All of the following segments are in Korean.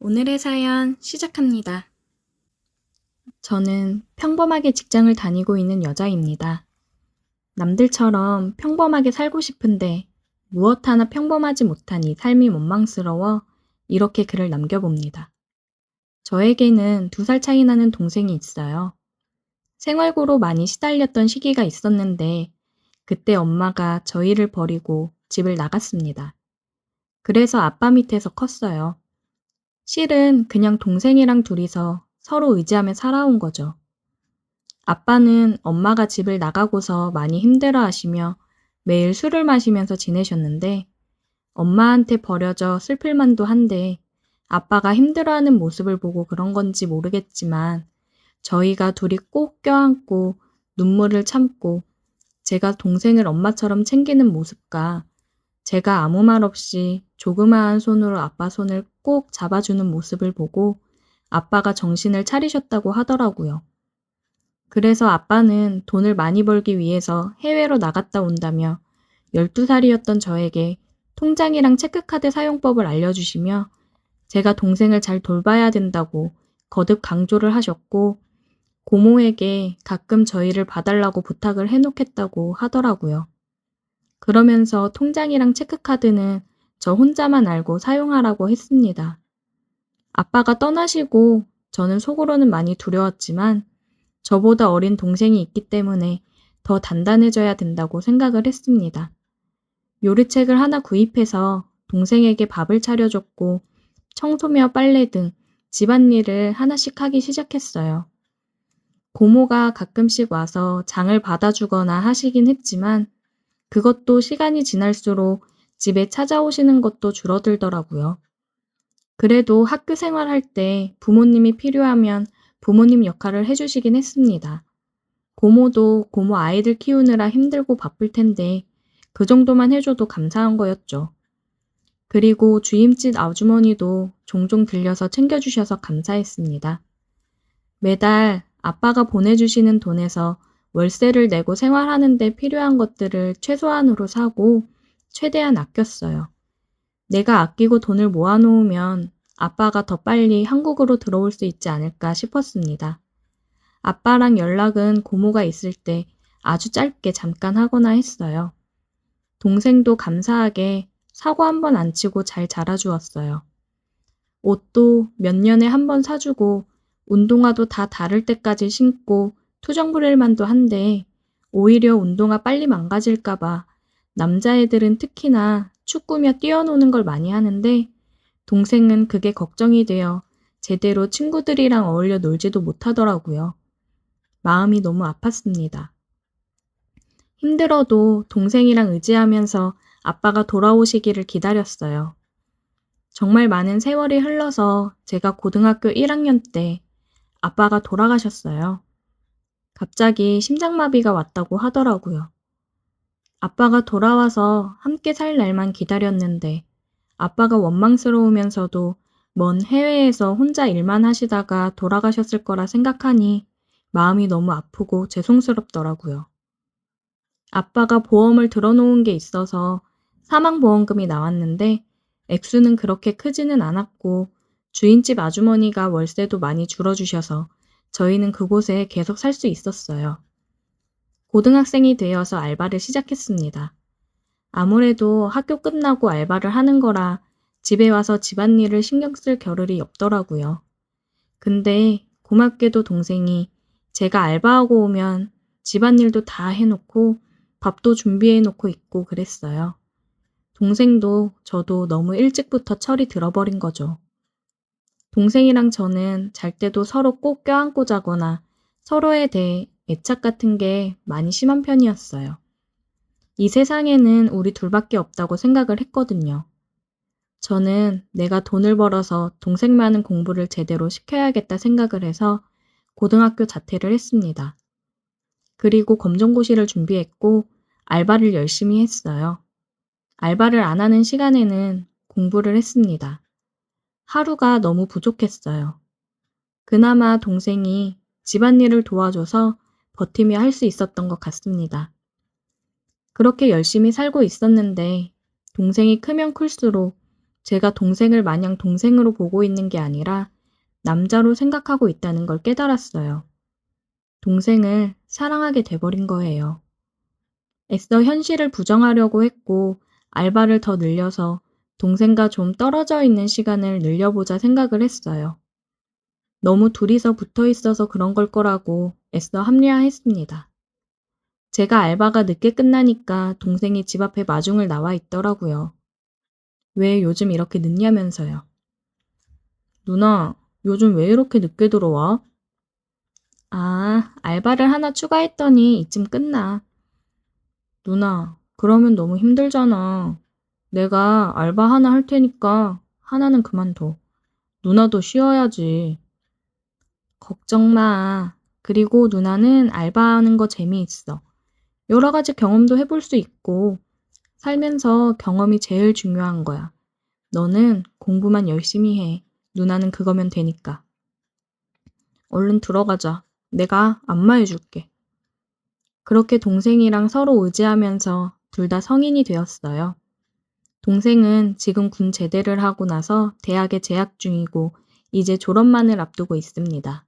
오늘의 사연 시작합니다. 저는 평범하게 직장을 다니고 있는 여자입니다. 남들처럼 평범하게 살고 싶은데 무엇 하나 평범하지 못한 이 삶이 원망스러워 이렇게 글을 남겨봅니다. 저에게는 2살 차이 나는 동생이 있어요. 생활고로 많이 시달렸던 시기가 있었는데 그때 엄마가 저희를 버리고 집을 나갔습니다. 그래서 아빠 밑에서 컸어요. 실은 그냥 동생이랑 둘이서 서로 의지하며 살아온 거죠. 아빠는 엄마가 집을 나가고서 많이 힘들어 하시며 매일 술을 마시면서 지내셨는데 엄마한테 버려져 슬플 만도 한데 아빠가 힘들어하는 모습을 보고 그런 건지 모르겠지만 저희가 둘이 꼭 껴안고 눈물을 참고 제가 동생을 엄마처럼 챙기는 모습과 제가 아무 말 없이 조그마한 손으로 아빠 손을 꼭 잡아주는 모습을 보고 아빠가 정신을 차리셨다고 하더라고요. 그래서 아빠는 돈을 많이 벌기 위해서 해외로 나갔다 온다며 12살이었던 저에게 통장이랑 체크카드 사용법을 알려주시며 제가 동생을 잘 돌봐야 된다고 거듭 강조를 하셨고 고모에게 가끔 저희를 봐달라고 부탁을 해놓겠다고 하더라고요. 그러면서 통장이랑 체크카드는 저 혼자만 알고 사용하라고 했습니다. 아빠가 떠나시고 저는 속으로는 많이 두려웠지만 저보다 어린 동생이 있기 때문에 더 단단해져야 된다고 생각을 했습니다. 요리책을 하나 구입해서 동생에게 밥을 차려줬고 청소며 빨래 등 집안일을 하나씩 하기 시작했어요. 고모가 가끔씩 와서 장을 받아주거나 하시긴 했지만 그것도 시간이 지날수록 집에 찾아오시는 것도 줄어들더라고요. 그래도 학교 생활할 때 부모님이 필요하면 부모님 역할을 해주시긴 했습니다. 고모도 고모 아이들 키우느라 힘들고 바쁠 텐데 그 정도만 해줘도 감사한 거였죠. 그리고 주임집 아주머니도 종종 들려서 챙겨주셔서 감사했습니다. 매달 아빠가 보내주시는 돈에서 월세를 내고 생활하는 데 필요한 것들을 최소한으로 사고 최대한 아꼈어요. 내가 아끼고 돈을 모아놓으면 아빠가 더 빨리 한국으로 들어올 수 있지 않을까 싶었습니다. 아빠랑 연락은 고모가 있을 때 아주 짧게 잠깐 하거나 했어요. 동생도 감사하게 사고 한 번 안 치고 잘 자라주었어요. 옷도 몇 년에 한 번 사주고 운동화도 다 다를 때까지 신고 투정 부릴 만도 한데 오히려 운동화 빨리 망가질까봐 남자애들은 특히나 축구며 뛰어노는 걸 많이 하는데 동생은 그게 걱정이 되어 제대로 친구들이랑 어울려 놀지도 못하더라고요. 마음이 너무 아팠습니다. 힘들어도 동생이랑 의지하면서 아빠가 돌아오시기를 기다렸어요. 정말 많은 세월이 흘러서 제가 고등학교 1학년 때 아빠가 돌아가셨어요. 갑자기 심장마비가 왔다고 하더라고요. 아빠가 돌아와서 함께 살 날만 기다렸는데 아빠가 원망스러우면서도 먼 해외에서 혼자 일만 하시다가 돌아가셨을 거라 생각하니 마음이 너무 아프고 죄송스럽더라고요. 아빠가 보험을 들어놓은 게 있어서 사망보험금이 나왔는데 액수는 그렇게 크지는 않았고 주인집 아주머니가 월세도 많이 줄여주셔서 저희는 그곳에 계속 살 수 있었어요. 고등학생이 되어서 알바를 시작했습니다. 아무래도 학교 끝나고 알바를 하는 거라 집에 와서 집안일을 신경 쓸 겨를이 없더라고요. 근데 고맙게도 동생이 제가 알바하고 오면 집안일도 다 해놓고 밥도 준비해놓고 있고 그랬어요. 동생도 저도 너무 일찍부터 철이 들어버린 거죠. 동생이랑 저는 잘 때도 서로 꼭 껴안고 자거나 서로에 대해 애착 같은 게 많이 심한 편이었어요. 이 세상에는 우리 둘밖에 없다고 생각을 했거든요. 저는 내가 돈을 벌어서 동생 많은 공부를 제대로 시켜야겠다 생각을 해서 고등학교 자퇴를 했습니다. 그리고 검정고시를 준비했고 알바를 열심히 했어요. 알바를 안 하는 시간에는 공부를 했습니다. 하루가 너무 부족했어요. 그나마 동생이 집안일을 도와줘서 버티며 할 수 있었던 것 같습니다. 그렇게 열심히 살고 있었는데 동생이 크면 클수록 제가 동생을 마냥 동생으로 보고 있는 게 아니라 남자로 생각하고 있다는 걸 깨달았어요. 동생을 사랑하게 돼버린 거예요. 애써 현실을 부정하려고 했고 알바를 더 늘려서 동생과 좀 떨어져 있는 시간을 늘려보자 생각을 했어요. 너무 둘이서 붙어 있어서 그런 걸 거라고 애써 합리화했습니다. 제가 알바가 늦게 끝나니까 동생이 집 앞에 마중을 나와 있더라고요. 왜 요즘 이렇게 늦냐면서요. 누나, 요즘 왜 이렇게 늦게 들어와? 아, 알바를 하나 추가했더니 이쯤 끝나. 누나, 그러면 너무 힘들잖아. 내가 알바 하나 할 테니까 하나는 그만둬. 누나도 쉬어야지. 걱정 마. 그리고 누나는 알바하는 거 재미있어. 여러 가지 경험도 해볼 수 있고, 살면서 경험이 제일 중요한 거야. 너는 공부만 열심히 해. 누나는 그거면 되니까. 얼른 들어가자. 내가 안마해줄게. 그렇게 동생이랑 서로 의지하면서 둘 다 성인이 되었어요. 동생은 지금 군 제대를 하고 나서 대학에 재학 중이고 이제 졸업만을 앞두고 있습니다.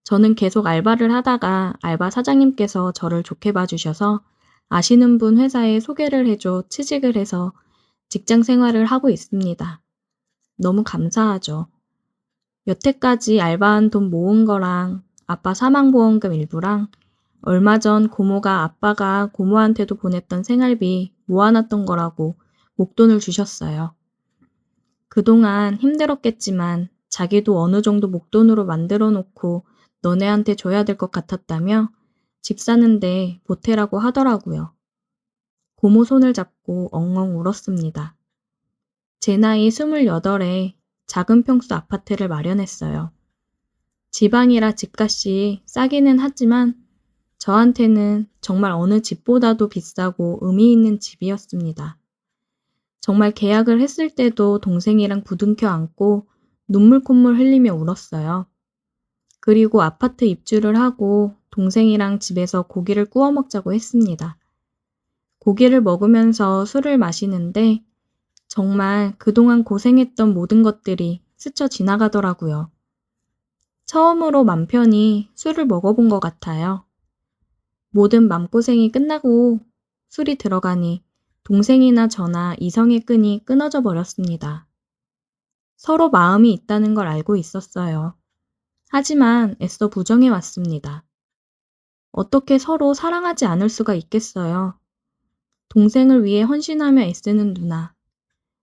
저는 계속 알바를 하다가 알바 사장님께서 저를 좋게 봐주셔서 아시는 분 회사에 소개를 해줘 취직을 해서 직장 생활을 하고 있습니다. 너무 감사하죠. 여태까지 알바한 돈 모은 거랑 아빠 사망보험금 일부랑 얼마 전 고모가 아빠가 고모한테도 보냈던 생활비 모아놨던 거라고 목돈을 주셨어요. 그동안 힘들었겠지만 자기도 어느 정도 목돈으로 만들어 놓고 너네한테 줘야 될 것 같았다며 집 사는데 보태라고 하더라고요. 고모 손을 잡고 엉엉 울었습니다. 제 나이 28에 작은 평수 아파트를 마련했어요. 지방이라 집값이 싸기는 하지만 저한테는 정말 어느 집보다도 비싸고 의미 있는 집이었습니다. 정말 계약을 했을 때도 동생이랑 부둥켜 안고 눈물 콧물 흘리며 울었어요. 그리고 아파트 입주를 하고 동생이랑 집에서 고기를 구워 먹자고 했습니다. 고기를 먹으면서 술을 마시는데 정말 그동안 고생했던 모든 것들이 스쳐 지나가더라고요. 처음으로 맘 편히 술을 먹어본 것 같아요. 모든 맘고생이 끝나고 술이 들어가니 동생이나 저나 이성의 끈이 끊어져 버렸습니다. 서로 마음이 있다는 걸 알고 있었어요. 하지만 애써 부정해 왔습니다. 어떻게 서로 사랑하지 않을 수가 있겠어요. 동생을 위해 헌신하며 애쓰는 누나.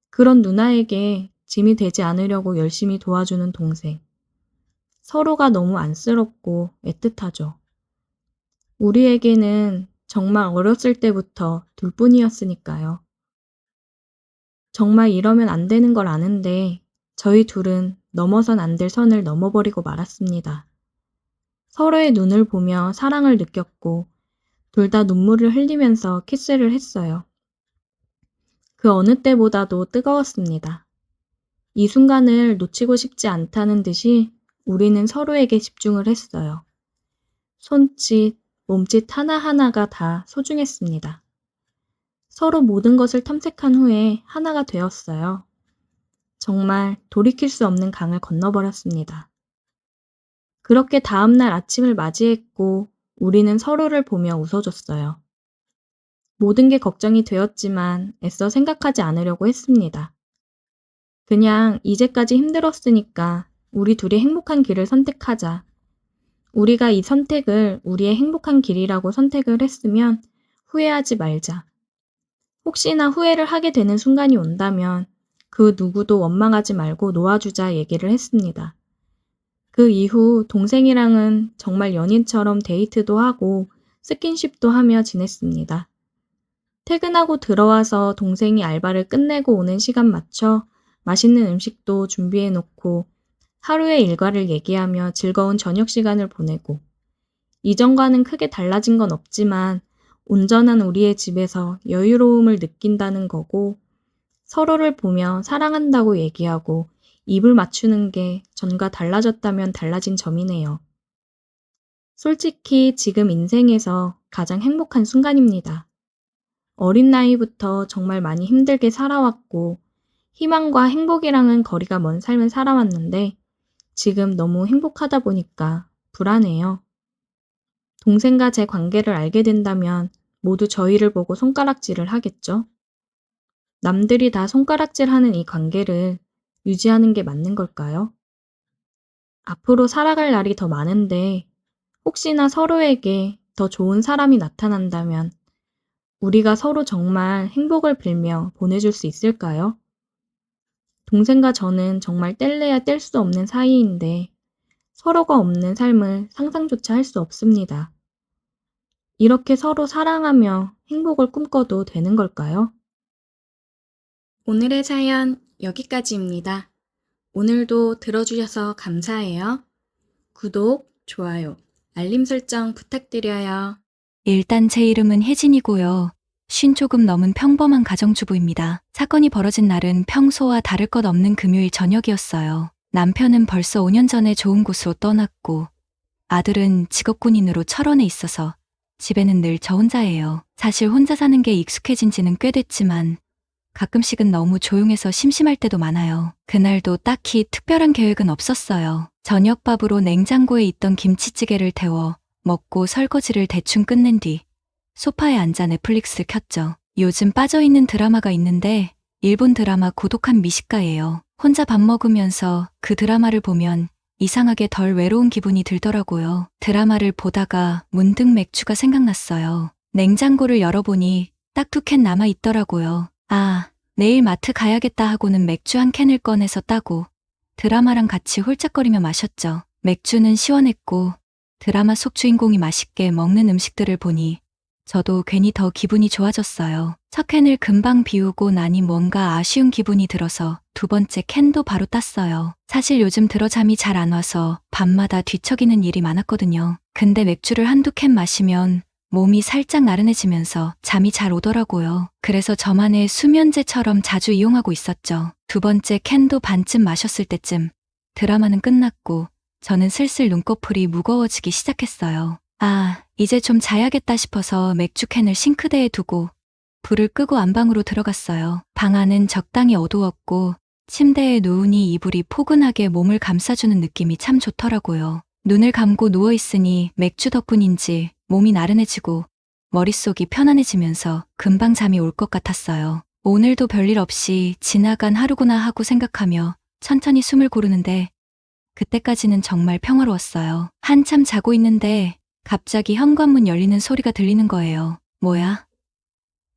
그런 누나에게 짐이 되지 않으려고 열심히 도와주는 동생. 서로가 너무 안쓰럽고 애틋하죠. 우리에게는 정말 어렸을 때부터 둘뿐이었으니까요. 정말 이러면 안 되는 걸 아는데 저희 둘은 넘어선 안 될 선을 넘어버리고 말았습니다. 서로의 눈을 보며 사랑을 느꼈고 둘 다 눈물을 흘리면서 키스를 했어요. 그 어느 때보다도 뜨거웠습니다. 이 순간을 놓치고 싶지 않다는 듯이 우리는 서로에게 집중을 했어요. 손짓, 몸짓 하나하나가 다 소중했습니다. 서로 모든 것을 탐색한 후에 하나가 되었어요. 정말 돌이킬 수 없는 강을 건너버렸습니다. 그렇게 다음날 아침을 맞이했고 우리는 서로를 보며 웃어줬어요. 모든 게 걱정이 되었지만 애써 생각하지 않으려고 했습니다. 그냥 이제까지 힘들었으니까 우리 둘이 행복한 길을 선택하자. 우리가 이 선택을 우리의 행복한 길이라고 선택을 했으면 후회하지 말자. 혹시나 후회를 하게 되는 순간이 온다면 그 누구도 원망하지 말고 놓아주자 얘기를 했습니다. 그 이후 동생이랑은 정말 연인처럼 데이트도 하고 스킨십도 하며 지냈습니다. 퇴근하고 들어와서 동생이 알바를 끝내고 오는 시간 맞춰 맛있는 음식도 준비해 놓고 하루의 일과를 얘기하며 즐거운 저녁 시간을 보내고 이전과는 크게 달라진 건 없지만 온전한 우리의 집에서 여유로움을 느낀다는 거고 서로를 보며 사랑한다고 얘기하고 입을 맞추는 게 전과 달라졌다면 달라진 점이네요. 솔직히 지금 인생에서 가장 행복한 순간입니다. 어린 나이부터 정말 많이 힘들게 살아왔고 희망과 행복이랑은 거리가 먼 삶을 살아왔는데 지금 너무 행복하다 보니까 불안해요. 동생과 제 관계를 알게 된다면 모두 저희를 보고 손가락질을 하겠죠? 남들이 다 손가락질하는 이 관계를 유지하는 게 맞는 걸까요? 앞으로 살아갈 날이 더 많은데 혹시나 서로에게 더 좋은 사람이 나타난다면 우리가 서로 정말 행복을 빌며 보내줄 수 있을까요? 동생과 저는 정말 뗄래야 뗄 수 없는 사이인데 서로가 없는 삶을 상상조차 할 수 없습니다. 이렇게 서로 사랑하며 행복을 꿈꿔도 되는 걸까요? 오늘의 사연 여기까지입니다. 오늘도 들어주셔서 감사해요. 구독, 좋아요, 알림 설정 부탁드려요. 일단 제 이름은 혜진이고요. 50 조금 넘은 평범한 가정주부입니다. 사건이 벌어진 날은 평소와 다를 것 없는 금요일 저녁이었어요. 남편은 벌써 5년 전에 좋은 곳으로 떠났고 아들은 직업군인으로 철원에 있어서 집에는 늘 저 혼자예요. 사실 혼자 사는 게 익숙해진 지는 꽤 됐지만 가끔씩은 너무 조용해서 심심할 때도 많아요. 그날도 딱히 특별한 계획은 없었어요. 저녁밥으로 냉장고에 있던 김치찌개를 데워 먹고 설거지를 대충 끝낸 뒤 소파에 앉아 넷플릭스를 켰죠. 요즘 빠져있는 드라마가 있는데 일본 드라마 고독한 미식가예요. 혼자 밥 먹으면서 그 드라마를 보면 이상하게 덜 외로운 기분이 들더라고요. 드라마를 보다가 문득 맥주가 생각났어요. 냉장고를 열어보니 딱 2캔 남아있더라고요. 아, 내일 마트 가야겠다 하고는 맥주 1캔을 꺼내서 따고 드라마랑 같이 홀짝거리며 마셨죠. 맥주는 시원했고 드라마 속 주인공이 맛있게 먹는 음식들을 보니 저도 괜히 더 기분이 좋아졌어요. 첫 캔을 금방 비우고 나니 뭔가 아쉬운 기분이 들어서 2번째 캔도 바로 땄어요. 사실 요즘 들어 잠이 잘 안 와서 밤마다 뒤척이는 일이 많았거든요. 근데 맥주를 1~2캔 마시면 몸이 살짝 나른해지면서 잠이 잘 오더라고요. 그래서 저만의 수면제처럼 자주 이용하고 있었죠. 2번째 캔도 반쯤 마셨을 때쯤 드라마는 끝났고 저는 슬슬 눈꺼풀이 무거워지기 시작했어요. 아, 이제 좀 자야겠다 싶어서 맥주캔을 싱크대에 두고 불을 끄고 안방으로 들어갔어요. 방 안은 적당히 어두웠고 침대에 누우니 이불이 포근하게 몸을 감싸주는 느낌이 참 좋더라고요. 눈을 감고 누워있으니 맥주 덕분인지 몸이 나른해지고 머릿속이 편안해지면서 금방 잠이 올 것 같았어요. 오늘도 별일 없이 지나간 하루구나 하고 생각하며 천천히 숨을 고르는데 그때까지는 정말 평화로웠어요. 한참 자고 있는데 갑자기 현관문 열리는 소리가 들리는 거예요. 뭐야?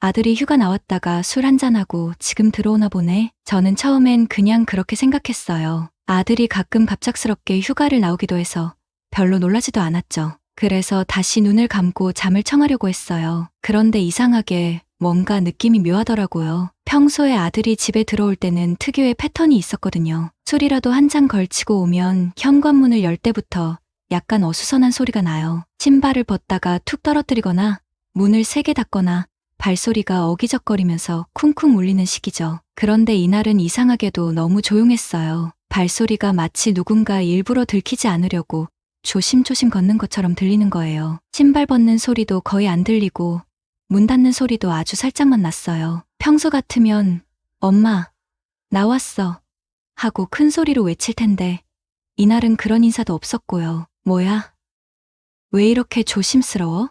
아들이 휴가 나왔다가 술 한잔하고 지금 들어오나 보네. 저는 처음엔 그냥 그렇게 생각했어요. 아들이 가끔 갑작스럽게 휴가를 나오기도 해서 별로 놀라지도 않았죠. 그래서 다시 눈을 감고 잠을 청하려고 했어요. 그런데 이상하게 뭔가 느낌이 묘하더라고요. 평소에 아들이 집에 들어올 때는 특유의 패턴이 있었거든요. 술이라도 한 잔 걸치고 오면 현관문을 열 때부터 약간 어수선한 소리가 나요. 신발을 벗다가 툭 떨어뜨리거나 문을 세게 닫거나 발소리가 어기적거리면서 쿵쿵 울리는 시기죠. 그런데 이날은 이상하게도 너무 조용했어요. 발소리가 마치 누군가 일부러 들키지 않으려고 조심조심 걷는 것처럼 들리는 거예요. 신발 벗는 소리도 거의 안 들리고 문 닫는 소리도 아주 살짝만 났어요. 평소 같으면 엄마, 나왔어 하고 큰 소리로 외칠 텐데 이날은 그런 인사도 없었고요. 뭐야? 왜 이렇게 조심스러워?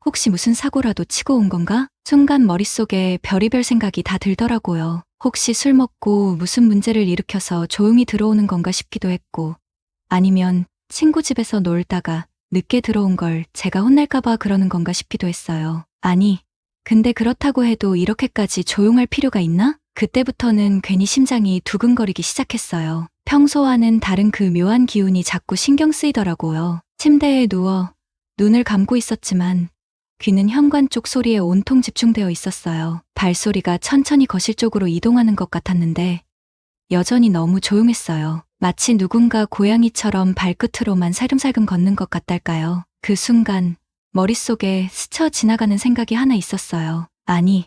혹시 무슨 사고라도 치고 온 건가? 순간 머릿속에 별의별 생각이 다 들더라고요. 혹시 술 먹고 무슨 문제를 일으켜서 조용히 들어오는 건가 싶기도 했고 아니면 친구 집에서 놀다가 늦게 들어온 걸 제가 혼날까봐 그러는 건가 싶기도 했어요. 아니, 근데 그렇다고 해도 이렇게까지 조용할 필요가 있나? 그때부터는 괜히 심장이 두근거리기 시작했어요. 평소와는 다른 그 묘한 기운이 자꾸 신경 쓰이더라고요. 침대에 누워 눈을 감고 있었지만 귀는 현관 쪽 소리에 온통 집중되어 있었어요. 발소리가 천천히 거실 쪽으로 이동하는 것 같았는데 여전히 너무 조용했어요. 마치 누군가 고양이처럼 발끝으로만 살금살금 걷는 것 같달까요? 그 순간 머릿속에 스쳐 지나가는 생각이 하나 있었어요. 아니,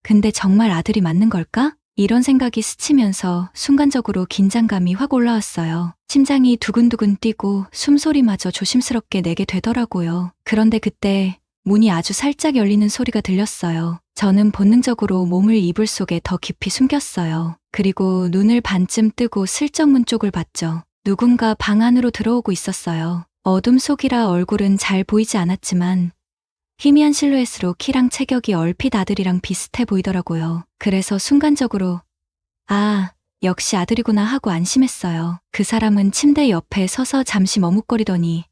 근데 정말 아들이 맞는 걸까? 이런 생각이 스치면서 순간적으로 긴장감이 확 올라왔어요. 심장이 두근두근 뛰고 숨소리마저 조심스럽게 내게 되더라고요. 그런데 그때 문이 아주 살짝 열리는 소리가 들렸어요. 저는 본능적으로 몸을 이불 속에 더 깊이 숨겼어요. 그리고 눈을 반쯤 뜨고 슬쩍 문 쪽을 봤죠. 누군가 방 안으로 들어오고 있었어요. 어둠 속이라 얼굴은 잘 보이지 않았지만 희미한 실루엣으로 키랑 체격이 얼핏 아들이랑 비슷해 보이더라고요. 그래서 순간적으로 아, 역시 아들이구나 하고 안심했어요. 그 사람은 침대 옆에 서서 잠시 머뭇거리더니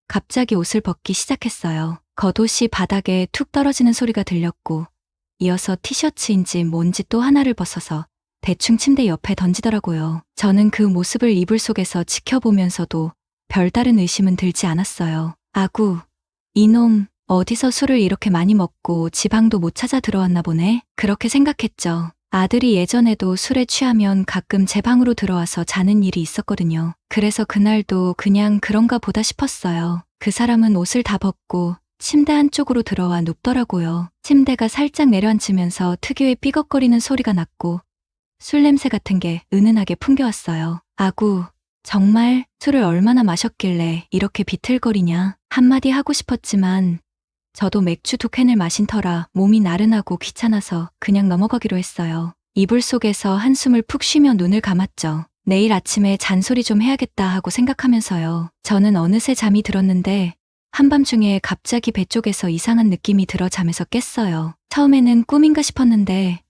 갑자기 옷을 벗기 시작했어요. 겉옷이 바닥에 툭 떨어지는 소리가 들렸고 이어서 티셔츠인지 뭔지 또 하나를 벗어서 대충 침대 옆에 던지더라고요. 저는 그 모습을 이불 속에서 지켜보면서도 별다른 의심은 들지 않았어요. 아구, 이놈 어디서 술을 이렇게 많이 먹고 지방도 못 찾아 들어왔나 보네. 그렇게 생각했죠. 아들이 예전에도 술에 취하면 가끔 제 방으로 들어와서 자는 일이 있었거든요. 그래서 그날도 그냥 그런가 보다 싶었어요. 그 사람은 옷을 다 벗고 침대 한쪽으로 들어와 눕더라고요. 침대가 살짝 내려앉으면서 특유의 삐걱거리는 소리가 났고 술 냄새 같은 게 은은하게 풍겨왔어요. 아구, 정말 술을 얼마나 마셨길래 이렇게 비틀거리냐. 한마디 하고 싶었지만 저도 맥주 2캔을 마신 터라 몸이 나른하고 귀찮아서 그냥 넘어가기로 했어요. 이불 속에서 한숨을 푹 쉬며 눈을 감았죠. 내일 아침에 잔소리 좀 해야겠다 하고 생각하면서요. 저는 어느새 잠이 들었는데 한밤중에 갑자기 배 쪽에서 이상한 느낌이 들어 잠에서 깼어요. 처음에는 꿈인가 싶었는데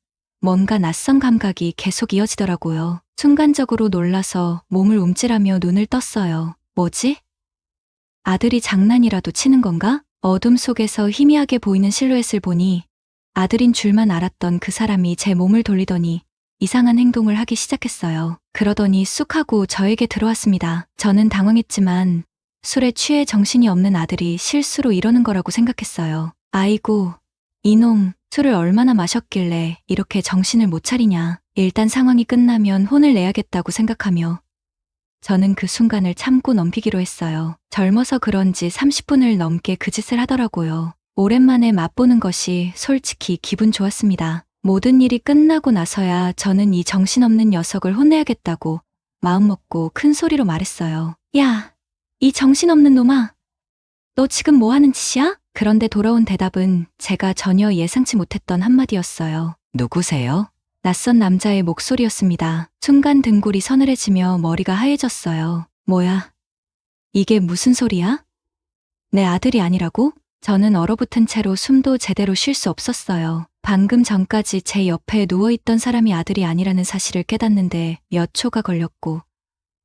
뭔가 낯선 감각이 계속 이어지더라고요. 순간적으로 놀라서 몸을 움찔하며 눈을 떴어요. 뭐지? 아들이 장난이라도 치는 건가? 어둠 속에서 희미하게 보이는 실루엣을 보니 아들인 줄만 알았던 그 사람이 제 몸을 돌리더니 이상한 행동을 하기 시작했어요. 그러더니 쑥 하고 저에게 들어왔습니다. 저는 당황했지만 술에 취해 정신이 없는 아들이 실수로 이러는 거라고 생각했어요. 아이고, 이놈, 술을 얼마나 마셨길래 이렇게 정신을 못 차리냐. 일단 상황이 끝나면 혼을 내야겠다고 생각하며 저는 그 순간을 참고 넘기기로 했어요. 젊어서 그런지 30분을 넘게 그 짓을 하더라고요. 오랜만에 맛보는 것이 솔직히 기분 좋았습니다. 모든 일이 끝나고 나서야 저는 이 정신없는 녀석을 혼내야겠다고 마음먹고 큰 소리로 말했어요. 야, 이 정신없는 놈아. 너 지금 뭐 하는 짓이야? 그런데 돌아온 대답은 제가 전혀 예상치 못했던 한마디였어요. 누구세요? 낯선 남자의 목소리였습니다. 순간 등골이 서늘해지며 머리가 하얘졌어요. 뭐야? 이게 무슨 소리야? 내 아들이 아니라고? 저는 얼어붙은 채로 숨도 제대로 쉴 수 없었어요. 방금 전까지 제 옆에 누워있던 사람이 아들이 아니라는 사실을 깨닫는데 몇 초가 걸렸고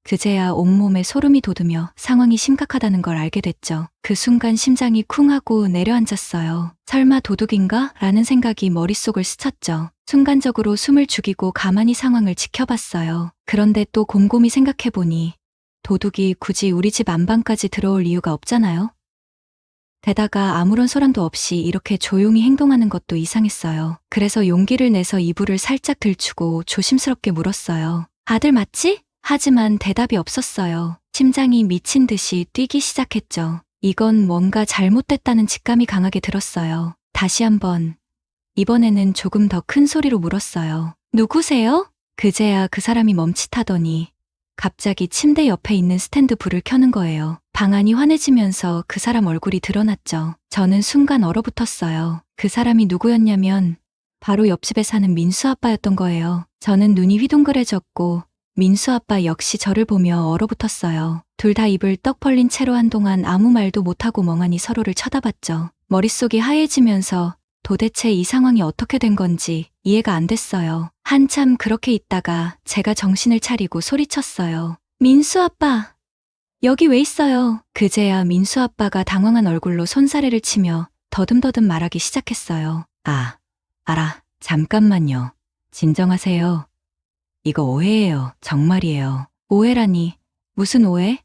그제야 온몸에 소름이 돋으며 상황이 심각하다는 걸 알게 됐죠. 그 순간 심장이 쿵 하고 내려앉았어요. 설마 도둑인가? 라는 생각이 머릿속을 스쳤죠. 순간적으로 숨을 죽이고 가만히 상황을 지켜봤어요. 그런데 또 곰곰이 생각해보니 도둑이 굳이 우리 집 안방까지 들어올 이유가 없잖아요. 게다가 아무런 소란도 없이 이렇게 조용히 행동하는 것도 이상했어요. 그래서 용기를 내서 이불을 살짝 들추고 조심스럽게 물었어요. 아들 맞지? 하지만 대답이 없었어요. 심장이 미친 듯이 뛰기 시작했죠. 이건 뭔가 잘못됐다는 직감이 강하게 들었어요. 다시 한번, 이번에는 조금 더 큰 소리로 물었어요. 누구세요? 그제야 그 사람이 멈칫하더니 갑자기 침대 옆에 있는 스탠드 불을 켜는 거예요. 방 안이 환해지면서 그 사람 얼굴이 드러났죠. 저는 순간 얼어붙었어요. 그 사람이 누구였냐면 바로 옆집에 사는 민수 아빠였던 거예요. 저는 눈이 휘둥그레졌고 민수 아빠 역시 저를 보며 얼어붙었어요. 둘 다 입을 떡 벌린 채로 한동안 아무 말도 못하고 멍하니 서로를 쳐다봤죠. 머릿속이 하얘지면서 도대체 이 상황이 어떻게 된 건지 이해가 안 됐어요. 한참 그렇게 있다가 제가 정신을 차리고 소리쳤어요. 민수 아빠, 여기 왜 있어요? 그제야 민수 아빠가 당황한 얼굴로 손사래를 치며 더듬더듬 말하기 시작했어요. 아, 알아. 잠깐만요. 진정하세요. 이거 오해예요. 정말이에요. 오해라니. 무슨 오해?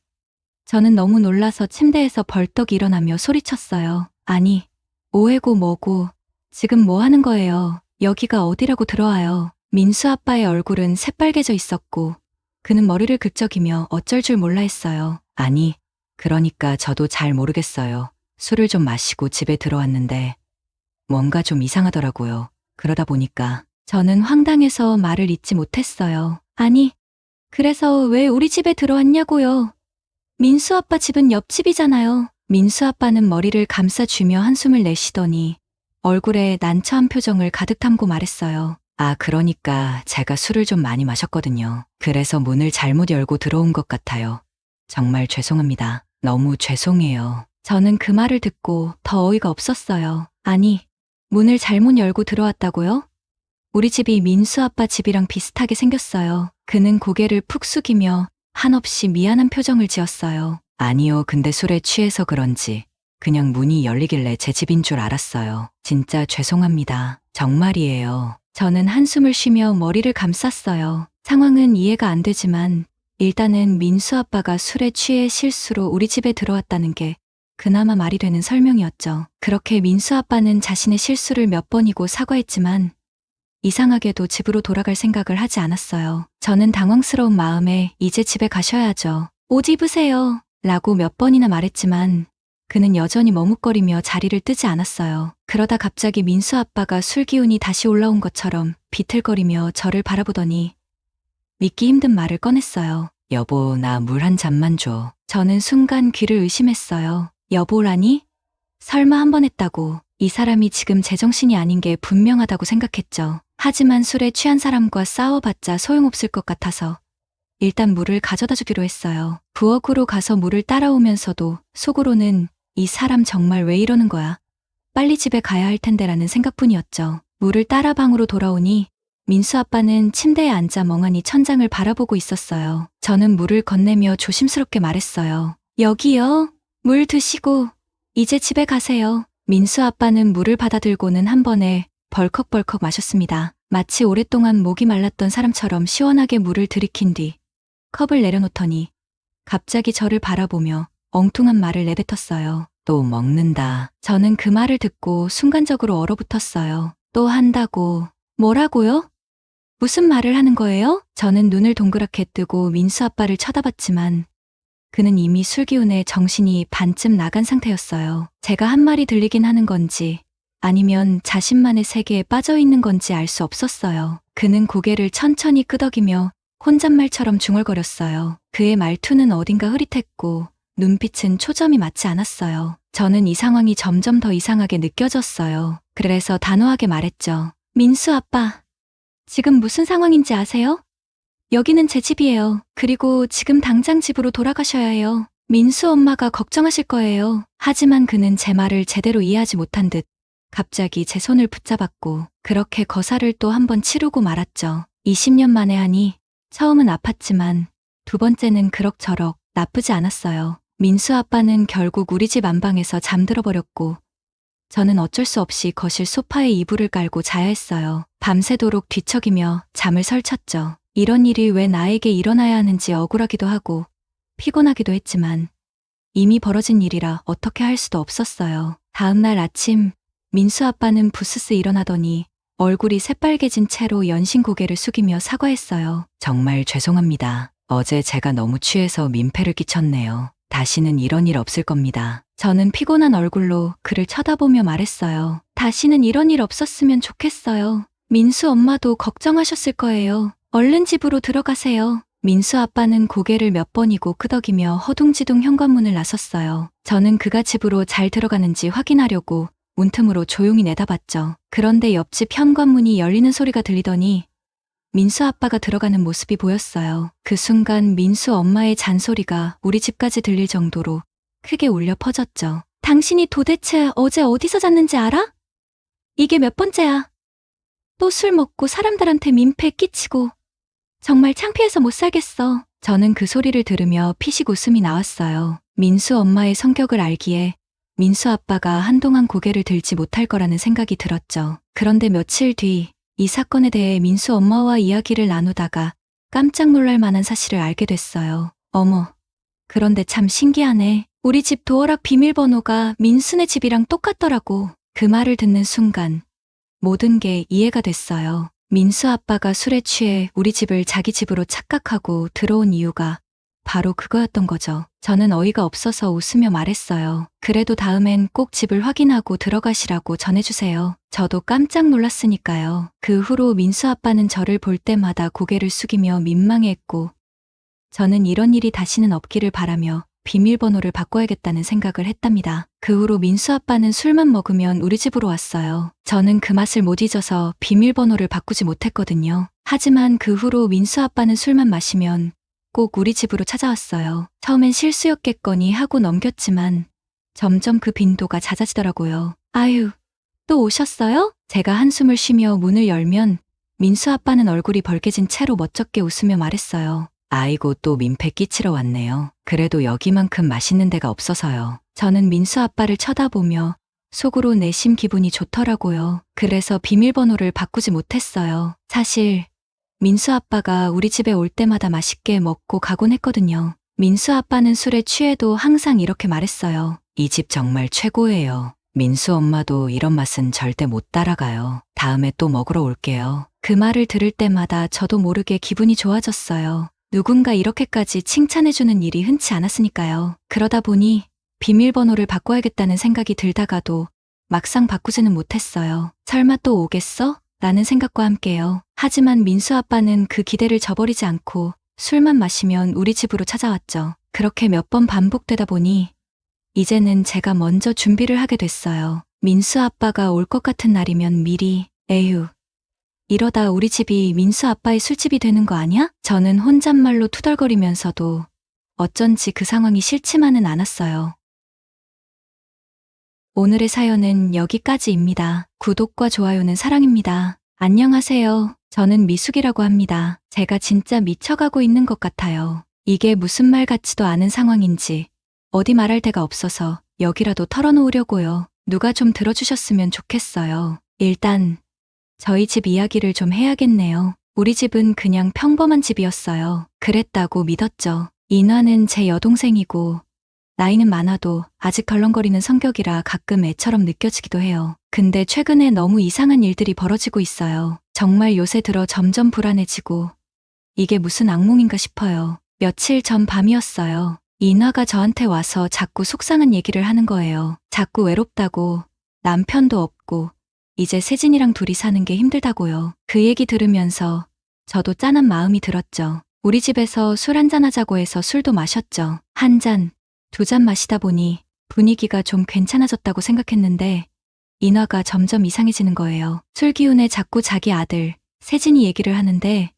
저는 너무 놀라서 침대에서 벌떡 일어나며 소리쳤어요. 아니, 오해고 뭐고. 지금 뭐 하는 거예요? 여기가 어디라고 들어와요. 민수 아빠의 얼굴은 새빨개져 있었고 그는 머리를 긁적이며 어쩔 줄 몰라 했어요. 아니, 그러니까 저도 잘 모르겠어요. 술을 좀 마시고 집에 들어왔는데 뭔가 좀 이상하더라고요. 그러다 보니까 저는 황당해서 말을 잇지 못했어요. 아니, 그래서 왜 우리 집에 들어왔냐고요? 민수 아빠 집은 옆집이잖아요. 민수 아빠는 머리를 감싸주며 한숨을 내쉬더니 얼굴에 난처한 표정을 가득 담고 말했어요. 아, 그러니까 제가 술을 좀 많이 마셨거든요. 그래서 문을 잘못 열고 들어온 것 같아요. 정말 죄송합니다. 너무 죄송해요. 저는 그 말을 듣고 더 어이가 없었어요. 아니, 문을 잘못 열고 들어왔다고요? 우리 집이 민수 아빠 집이랑 비슷하게 생겼어요. 그는 고개를 푹 숙이며 한없이 미안한 표정을 지었어요. 아니요, 근데 술에 취해서 그런지 그냥 문이 열리길래 제 집인 줄 알았어요. 진짜 죄송합니다. 정말이에요. 저는 한숨을 쉬며 머리를 감쌌어요. 상황은 이해가 안 되지만 일단은 민수 아빠가 술에 취해 실수로 우리 집에 들어왔다는 게 그나마 말이 되는 설명이었죠. 그렇게 민수 아빠는 자신의 실수를 몇 번이고 사과했지만 이상하게도 집으로 돌아갈 생각을 하지 않았어요. 저는 당황스러운 마음에 이제 집에 가셔야죠. 옷 입으세요. 라고 몇 번이나 말했지만 그는 여전히 머뭇거리며 자리를 뜨지 않았어요. 그러다 갑자기 민수 아빠가 술 기운이 다시 올라온 것처럼 비틀거리며 저를 바라보더니 믿기 힘든 말을 꺼냈어요. 여보, 나 물 한 잔만 줘. 저는 순간 귀를 의심했어요. 여보라니? 설마 한 번 했다고. 이 사람이 지금 제정신이 아닌 게 분명하다고 생각했죠. 하지만 술에 취한 사람과 싸워봤자 소용없을 것 같아서 일단 물을 가져다 주기로 했어요. 부엌으로 가서 물을 따라오면서도 속으로는 이 사람 정말 왜 이러는 거야? 빨리 집에 가야 할 텐데라는 생각뿐이었죠. 물을 따라 방으로 돌아오니 민수 아빠는 침대에 앉아 멍하니 천장을 바라보고 있었어요. 저는 물을 건네며 조심스럽게 말했어요. 여기요. 물 드시고 이제 집에 가세요. 민수 아빠는 물을 받아들고는 한 번에 벌컥벌컥 마셨습니다. 마치 오랫동안 목이 말랐던 사람처럼 시원하게 물을 들이킨 뒤 컵을 내려놓더니 갑자기 저를 바라보며 엉뚱한 말을 내뱉었어요. 또 먹는다. 저는 그 말을 듣고 순간적으로 얼어붙었어요. 또 한다고. 뭐라고요? 무슨 말을 하는 거예요? 저는 눈을 동그랗게 뜨고 민수 아빠를 쳐다봤지만 그는 이미 술기운에 정신이 반쯤 나간 상태였어요. 제가 한 말이 들리긴 하는 건지 아니면 자신만의 세계에 빠져 있는 건지 알 수 없었어요. 그는 고개를 천천히 끄덕이며 혼잣말처럼 중얼거렸어요. 그의 말투는 어딘가 흐릿했고 눈빛은 초점이 맞지 않았어요. 저는 이 상황이 점점 더 이상하게 느껴졌어요. 그래서 단호하게 말했죠. 민수 아빠, 지금 무슨 상황인지 아세요? 여기는 제 집이에요. 그리고 지금 당장 집으로 돌아가셔야 해요. 민수 엄마가 걱정하실 거예요. 하지만 그는 제 말을 제대로 이해하지 못한 듯 갑자기 제 손을 붙잡았고 그렇게 거사를 또 한 번 치르고 말았죠. 20년 만에 하니 처음은 아팠지만 두 번째는 그럭저럭 나쁘지 않았어요. 민수 아빠는 결국 우리 집 안방에서 잠들어 버렸고 저는 어쩔 수 없이 거실 소파에 이불을 깔고 자야 했어요. 밤새도록 뒤척이며 잠을 설쳤죠. 이런 일이 왜 나에게 일어나야 하는지 억울하기도 하고 피곤하기도 했지만 이미 벌어진 일이라 어떻게 할 수도 없었어요. 다음 날 아침 민수 아빠는 부스스 일어나더니 얼굴이 새빨개진 채로 연신 고개를 숙이며 사과했어요. 정말 죄송합니다. 어제 제가 너무 취해서 민폐를 끼쳤네요. 다시는 이런 일 없을 겁니다. 저는 피곤한 얼굴로 그를 쳐다보며 말했어요. 다시는 이런 일 없었으면 좋겠어요. 민수 엄마도 걱정하셨을 거예요. 얼른 집으로 들어가세요. 민수 아빠는 고개를 몇 번이고 끄덕이며 허둥지둥 현관문을 나섰어요. 저는 그가 집으로 잘 들어가는지 확인하려고 문틈으로 조용히 내다봤죠. 그런데 옆집 현관문이 열리는 소리가 들리더니 민수 아빠가 들어가는 모습이 보였어요. 그 순간 민수 엄마의 잔소리가 우리 집까지 들릴 정도로 크게 울려 퍼졌죠. 당신이 도대체 어제 어디서 잤는지 알아? 이게 몇 번째야? 또 술 먹고 사람들한테 민폐 끼치고 정말 창피해서 못 살겠어. 저는 그 소리를 들으며 피식 웃음이 나왔어요. 민수 엄마의 성격을 알기에 민수 아빠가 한동안 고개를 들지 못할 거라는 생각이 들었죠. 그런데 며칠 뒤 이 사건에 대해 민수 엄마와 이야기를 나누다가 깜짝 놀랄 만한 사실을 알게 됐어요. 어머, 그런데 참 신기하네. 우리 집 도어락 비밀번호가 민수네 집이랑 똑같더라고. 그 말을 듣는 순간 모든 게 이해가 됐어요. 민수 아빠가 술에 취해 우리 집을 자기 집으로 착각하고 들어온 이유가 바로 그거였던 거죠. 저는 어이가 없어서 웃으며 말했어요. 그래도 다음엔 꼭 집을 확인하고 들어가시라고 전해주세요. 저도 깜짝 놀랐으니까요. 그 후로 민수 아빠는 저를 볼 때마다 고개를 숙이며 민망해했고 저는 이런 일이 다시는 없기를 바라며 비밀번호를 바꿔야겠다는 생각을 했답니다. 그 후로 민수 아빠는 술만 먹으면 우리 집으로 왔어요. 저는 그 맛을 못 잊어서 비밀번호를 바꾸지 못했거든요. 하지만 그 후로 민수 아빠는 술만 마시면 꼭 우리 집으로 찾아왔어요. 처음엔 실수였겠거니 하고 넘겼지만 점점 그 빈도가 잦아지더라고요. 아유, 또 오셨어요? 제가 한숨을 쉬며 문을 열면 민수 아빠는 얼굴이 벌개진 채로 멋쩍게 웃으며 말했어요. 아이고, 또 민폐 끼치러 왔네요. 그래도 여기만큼 맛있는 데가 없어서요. 저는 민수 아빠를 쳐다보며 속으로 내심 기분이 좋더라고요. 그래서 비밀번호를 바꾸지 못했어요. 사실 민수 아빠가 우리 집에 올 때마다 맛있게 먹고 가곤 했거든요. 민수 아빠는 술에 취해도 항상 이렇게 말했어요. 이 집 정말 최고예요. 민수 엄마도 이런 맛은 절대 못 따라가요. 다음에 또 먹으러 올게요. 그 말을 들을 때마다 저도 모르게 기분이 좋아졌어요. 누군가 이렇게까지 칭찬해주는 일이 흔치 않았으니까요. 그러다 보니 비밀번호를 바꿔야겠다는 생각이 들다가도 막상 바꾸지는 못했어요. 설마 또 오겠어? 라는 생각과 함께요. 하지만 민수 아빠는 그 기대를 저버리지 않고 술만 마시면 우리 집으로 찾아왔죠. 그렇게 몇 번 반복되다 보니 이제는 제가 먼저 준비를 하게 됐어요. 민수 아빠가 올 것 같은 날이면 미리 에휴, 이러다 우리 집이 민수 아빠의 술집이 되는 거 아니야? 저는 혼잣말로 투덜거리면서도 어쩐지 그 상황이 싫지만은 않았어요. 오늘의 사연은 여기까지입니다. 구독과 좋아요는 사랑입니다. 안녕하세요. 저는 미숙이라고 합니다. 제가 진짜 미쳐가고 있는 것 같아요. 이게 무슨 말 같지도 않은 상황인지 어디 말할 데가 없어서 여기라도 털어놓으려고요. 누가 좀 들어주셨으면 좋겠어요. 일단 저희 집 이야기를 좀 해야겠네요. 우리 집은 그냥 평범한 집이었어요. 그랬다고 믿었죠. 인화는 제 여동생이고 나이는 많아도 아직 덜렁거리는 성격이라 가끔 애처럼 느껴지기도 해요. 근데 최근에 너무 이상한 일들이 벌어지고 있어요. 정말 요새 들어 점점 불안해지고 이게 무슨 악몽인가 싶어요. 며칠 전 밤이었어요. 인화가 저한테 와서 자꾸 속상한 얘기를 하는 거예요. 자꾸 외롭다고, 남편도 없고 이제 세진이랑 둘이 사는 게 힘들다고요. 그 얘기 들으면서 저도 짠한 마음이 들었죠. 우리 집에서 술 한잔 하자고 해서 술도 마셨죠. 한 잔, 두 잔 마시다 보니 분위기가 좀 괜찮아졌다고 생각했는데 인화가 점점 이상해지는 거예요. 술 기운에 자꾸 자기 아들, 세진이 얘기를 하는데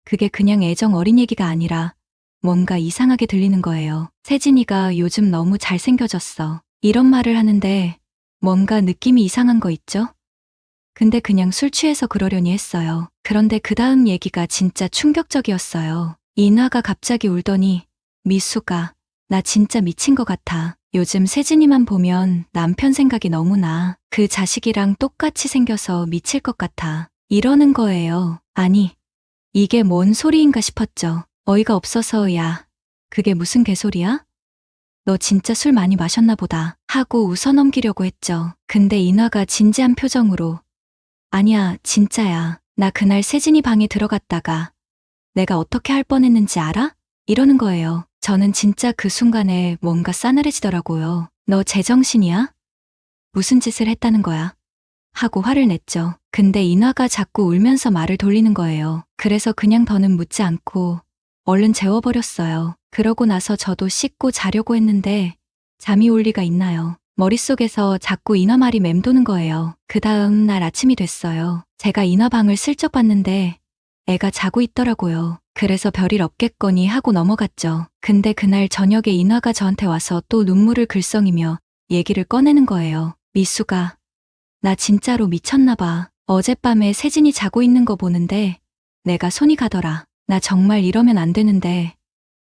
그게 그냥 애정 어린 얘기가 아니라 뭔가 이상하게 들리는 거예요. 세진이가 요즘 너무 잘생겨졌어. 이런 말을 하는데 뭔가 느낌이 이상한 거 있죠? 근데 그냥 술 취해서 그러려니 했어요. 그런데 그 다음 얘기가 진짜 충격적이었어요. 인화가 갑자기 울더니 미수가 나 진짜 미친 것 같아. 요즘 세진이만 보면 남편 생각이 너무 나. 그 자식이랑 똑같이 생겨서 미칠 것 같아. 이러는 거예요. 아니, 이게 뭔 소리인가 싶었죠. 어이가 없어서 야, 그게 무슨 개소리야? 너 진짜 술 많이 마셨나 보다 하고 웃어넘기려고 했죠. 근데 인화가 진지한 표정으로 아니야, 진짜야. 나 그날 세진이 방에 들어갔다가 내가 어떻게 할 뻔했는지 알아? 이러는 거예요. 저는 진짜 그 순간에 뭔가 싸늘해지더라고요. 너 제정신이야? 무슨 짓을 했다는 거야? 하고 화를 냈죠. 근데 인화가 자꾸 울면서 말을 돌리는 거예요. 그래서 그냥 더는 묻지 않고 얼른 재워버렸어요. 그러고 나서 저도 씻고 자려고 했는데 잠이 올 리가 있나요? 머릿속에서 자꾸 인화 말이 맴도는 거예요. 그 다음 날 아침이 됐어요. 제가 인화 방을 슬쩍 봤는데 애가 자고 있더라고요. 그래서 별일 없겠거니 하고 넘어갔죠. 근데 그날 저녁에 인화가 저한테 와서 또 눈물을 글썽이며 얘기를 꺼내는 거예요. 미수가, 나 진짜로 미쳤나 봐. 어젯밤에 세진이 자고 있는 거 보는데 내가 손이 가더라. 나 정말 이러면 안 되는데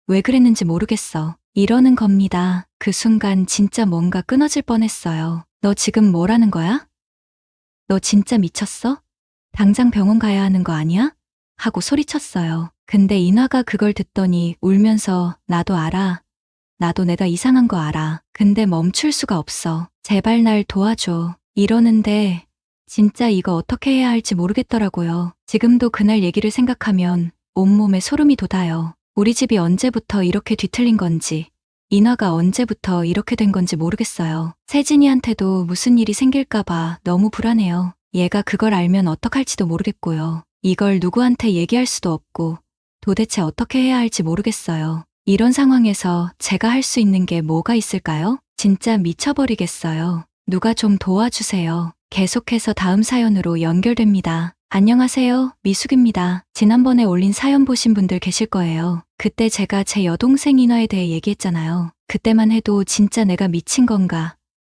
왜 그랬는지 모르겠어. 이러는 겁니다. 그 순간 진짜 뭔가 끊어질 뻔했어요. 너 지금 뭐라는 거야? 너 진짜 미쳤어? 당장 병원 가야 하는 거 아니야? 하고 소리쳤어요. 근데 인화가 그걸 듣더니 울면서 나도 알아. 나도 내가 이상한 거 알아. 근데 멈출 수가 없어. 제발 날 도와줘. 이러는데 진짜 이거 어떻게 해야 할지 모르겠더라고요. 지금도 그날 얘기를 생각하면 온몸에 소름이 돋아요. 우리 집이 언제부터 이렇게 뒤틀린 건지, 인화가 언제부터 이렇게 된 건지 모르겠어요. 세진이한테도 무슨 일이 생길까봐 너무 불안해요. 얘가 그걸 알면 어떡할지도 모르겠고요. 이걸 누구한테 얘기할 수도 없고 도대체 어떻게 해야 할지 모르겠어요. 이런 상황에서 제가 할 수 있는 게 뭐가 있을까요? 진짜 미쳐버리겠어요. 누가 좀 도와주세요. 계속해서 다음 사연으로 연결됩니다. 안녕하세요. 미숙입니다. 지난번에 올린 사연 보신 분들 계실 거예요. 그때 제가 제 여동생 인화에 대해 얘기했잖아요. 그때만 해도 진짜 내가 미친 건가,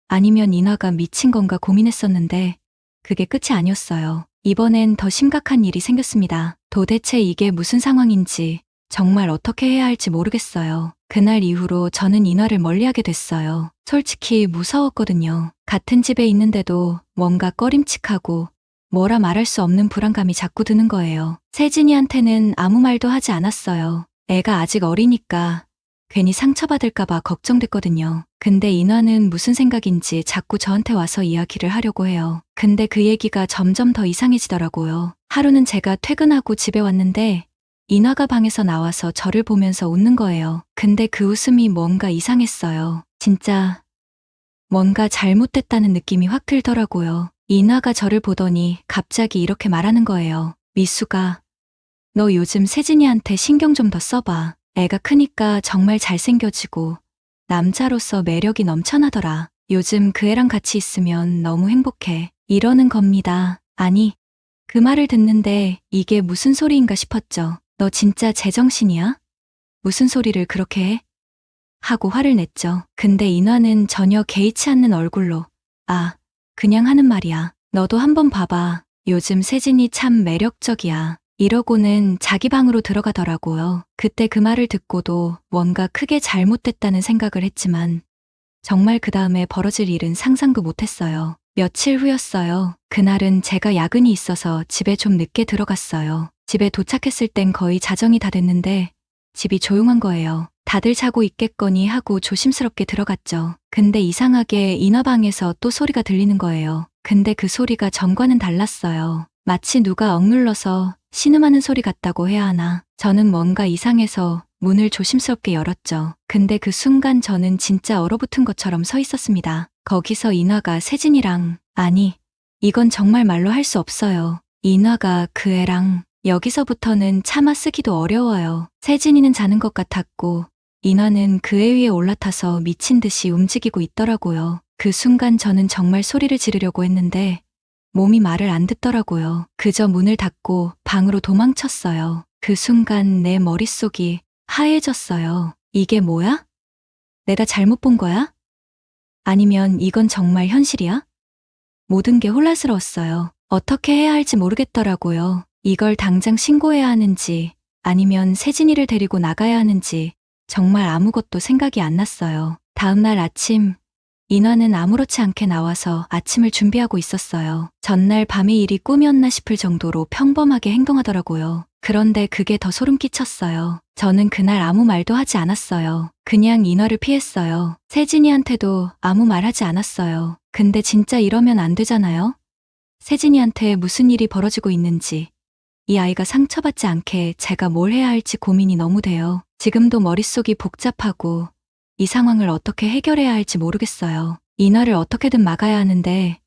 아니면 인화가 미친 건가 고민했었는데 그게 끝이 아니었어요. 이번엔 더 심각한 일이 생겼습니다. 도대체 이게 무슨 상황인지 정말 어떻게 해야 할지 모르겠어요. 그날 이후로 저는 인화를 멀리하게 됐어요. 솔직히 무서웠거든요. 같은 집에 있는데도 뭔가 꺼림칙하고 뭐라 말할 수 없는 불안감이 자꾸 드는 거예요. 세진이한테는 아무 말도 하지 않았어요. 애가 아직 어리니까 괜히 상처받을까봐 걱정됐거든요. 근데 인화는 무슨 생각인지 자꾸 저한테 와서 이야기를 하려고 해요. 근데 그 얘기가 점점 더 이상해지더라고요. 하루는 제가 퇴근하고 집에 왔는데 인화가 방에서 나와서 저를 보면서 웃는 거예요. 근데 그 웃음이 뭔가 이상했어요. 진짜 뭔가 잘못됐다는 느낌이 확 들더라고요. 인화가 저를 보더니 갑자기 이렇게 말하는 거예요. 미수가, 너 요즘 세진이한테 신경 좀 더 써봐. 애가 크니까 정말 잘생겨지고 남자로서 매력이 넘쳐나더라. 요즘 그 애랑 같이 있으면 너무 행복해. 이러는 겁니다. 아니, 그 말을 듣는데 이게 무슨 소리인가 싶었죠. 너 진짜 제정신이야? 무슨 소리를 그렇게 해? 하고 화를 냈죠. 근데 인화는 전혀 개의치 않는 얼굴로, 아, 그냥 하는 말이야. 너도 한번 봐봐. 요즘 세진이 참 매력적이야. 이러고는 자기 방으로 들어가더라고요. 그때 그 말을 듣고도 뭔가 크게 잘못됐다는 생각을 했지만 정말 그 다음에 벌어질 일은 상상도 못했어요. 며칠 후였어요. 그날은 제가 야근이 있어서 집에 좀 늦게 들어갔어요. 집에 도착했을 땐 거의 자정이 다 됐는데 집이 조용한 거예요. 다들 자고 있겠거니 하고 조심스럽게 들어갔죠. 근데 이상하게 인화방에서 또 소리가 들리는 거예요. 근데 그 소리가 전과는 달랐어요. 마치 누가 억눌러서 신음하는 소리 같다고 해야 하나. 저는 뭔가 이상해서 문을 조심스럽게 열었죠. 근데 그 순간 저는 진짜 얼어붙은 것처럼 서 있었습니다. 거기서 인화가 세진이랑, 아니, 이건 정말 말로 할 수 없어요. 인화가 그 애랑, 여기서부터는 차마 쓰기도 어려워요. 세진이는 자는 것 같았고 인화는 그 애 위에 올라타서 미친 듯이 움직이고 있더라고요. 그 순간 저는 정말 소리를 지르려고 했는데 몸이 말을 안 듣더라고요. 그저 문을 닫고 방으로 도망쳤어요. 그 순간 내 머릿속이 하얘졌어요. 이게 뭐야? 내가 잘못 본 거야? 아니면 이건 정말 현실이야? 모든 게 혼란스러웠어요. 어떻게 해야 할지 모르겠더라고요. 이걸 당장 신고해야 하는지 아니면 세진이를 데리고 나가야 하는지 정말 아무것도 생각이 안 났어요. 다음날 아침, 인화는 아무렇지 않게 나와서 아침을 준비하고 있었어요. 전날 밤의 일이 꿈이었나 싶을 정도로 평범하게 행동하더라고요. 그런데 그게 더 소름 끼쳤어요. 저는 그날 아무 말도 하지 않았어요. 그냥 인화를 피했어요. 세진이한테도 아무 말 하지 않았어요. 근데 진짜 이러면 안 되잖아요? 세진이한테 무슨 일이 벌어지고 있는지, 이 아이가 상처받지 않게 제가 뭘 해야 할지 고민이 너무 돼요. 지금도 머릿속이 복잡하고 이 상황을 어떻게 해결해야 할지 모르겠어요. 인화를 어떻게든 막아야 하는데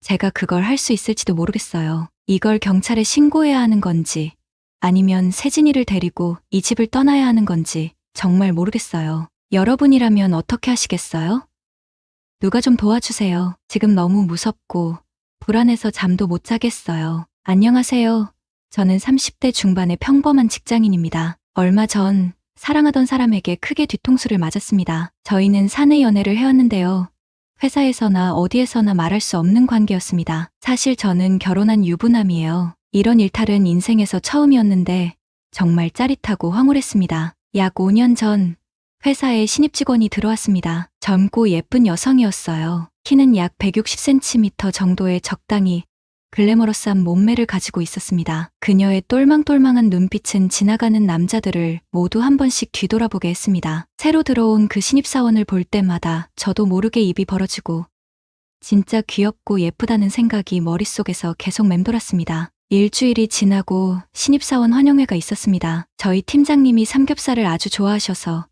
제가 그걸 할 수 있을지도 모르겠어요. 이걸 경찰에 신고해야 하는 건지 아니면 세진이를 데리고 이 집을 떠나야 하는 건지 정말 모르겠어요. 여러분이라면 어떻게 하시겠어요? 누가 좀 도와주세요. 지금 너무 무섭고 불안해서 잠도 못 자겠어요. 안녕하세요. 저는 30대 중반의 평범한 직장인입니다. 얼마 전 사랑하던 사람에게 크게 뒤통수를 맞았습니다. 저희는 사내 연애를 해왔는데요. 회사에서나 어디에서나 말할 수 없는 관계였습니다. 사실 저는 결혼한 유부남이에요. 이런 일탈은 인생에서 처음이었는데 정말 짜릿하고 황홀했습니다. 약 5년 전 회사에 신입 직원이 들어왔습니다. 젊고 예쁜 여성이었어요. 키는 약 160cm 정도의 적당히 글래머러스한 몸매를 가지고 있었습니다. 그녀의 똘망똘망한 눈빛은 지나가는 남자들을 모두 한 번씩 뒤돌아보게 했습니다. 새로 들어온 그 신입사원을 볼 때마다 저도 모르게 입이 벌어지고 진짜 귀엽고 예쁘다는 생각이 머릿속에서 계속 맴돌았습니다. 일주일이 지나고 신입사원 환영회가 있었습니다. 저희 팀장님이 삼겹살을 아주 좋아하셔서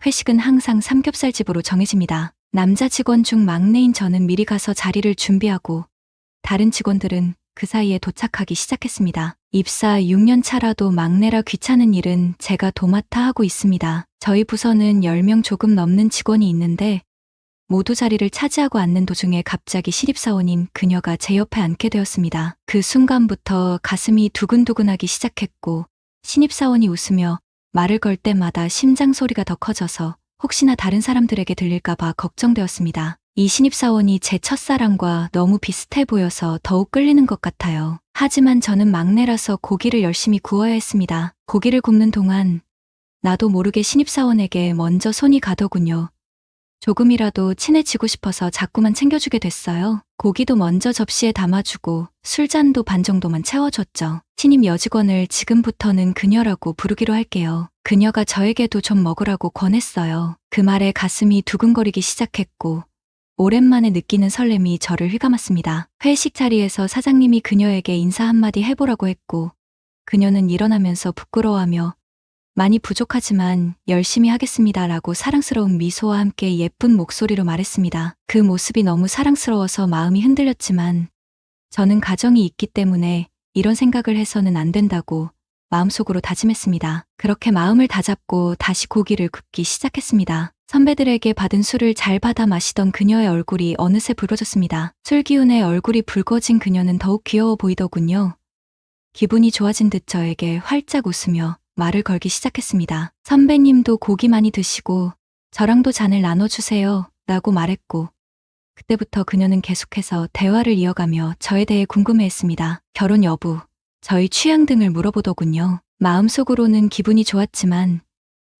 회식은 항상 삼겹살집으로 정해집니다. 남자 직원 중 막내인 저는 미리 가서 자리를 준비하고 다른 직원들은 그 사이에 도착하기 시작했습니다. 입사 6년 차라도 막내라 귀찮은 일은 제가 도맡아 하고 있습니다. 저희 부서는 10명 조금 넘는 직원이 있는데 모두 자리를 차지하고 앉는 도중에 갑자기 신입사원인 그녀가 제 옆에 앉게 되었습니다. 그 순간부터 가슴이 두근두근하기 시작했고 신입사원이 웃으며 말을 걸 때마다 심장 소리가 더 커져서 혹시나 다른 사람들에게 들릴까봐 걱정되었습니다. 이 신입사원이 제 첫사랑과 너무 비슷해 보여서 더욱 끌리는 것 같아요. 하지만 저는 막내라서 고기를 열심히 구워야 했습니다. 고기를 굽는 동안 나도 모르게 신입사원에게 먼저 손이 가더군요. 조금이라도 친해지고 싶어서 자꾸만 챙겨주게 됐어요. 고기도 먼저 접시에 담아주고 술잔도 반 정도만 채워줬죠. 신입 여직원을 지금부터는 그녀라고 부르기로 할게요. 그녀가 저에게도 좀 먹으라고 권했어요. 그 말에 가슴이 두근거리기 시작했고 오랜만에 느끼는 설렘이 저를 휘감았습니다. 회식 자리에서 사장님이 그녀에게 인사 한마디 해보라고 했고 그녀는 일어나면서 부끄러워하며 많이 부족하지만 열심히 하겠습니다라고 사랑스러운 미소와 함께 예쁜 목소리로 말했습니다. 그 모습이 너무 사랑스러워서 마음이 흔들렸지만 저는 가정이 있기 때문에 이런 생각을 해서는 안 된다고 마음속으로 다짐했습니다. 그렇게 마음을 다잡고 다시 고기를 굽기 시작했습니다. 선배들에게 받은 술을 잘 받아 마시던 그녀의 얼굴이 어느새 붉어졌습니다. 술 기운에 얼굴이 붉어진 그녀는 더욱 귀여워 보이더군요. 기분이 좋아진 듯 저에게 활짝 웃으며 말을 걸기 시작했습니다. 선배님도 고기 많이 드시고 저랑도 잔을 나눠주세요 라고 말했고 그때부터 그녀는 계속해서 대화를 이어가며 저에 대해 궁금해했습니다. 결혼 여부, 저희 취향 등을 물어보더군요. 마음속으로는 기분이 좋았지만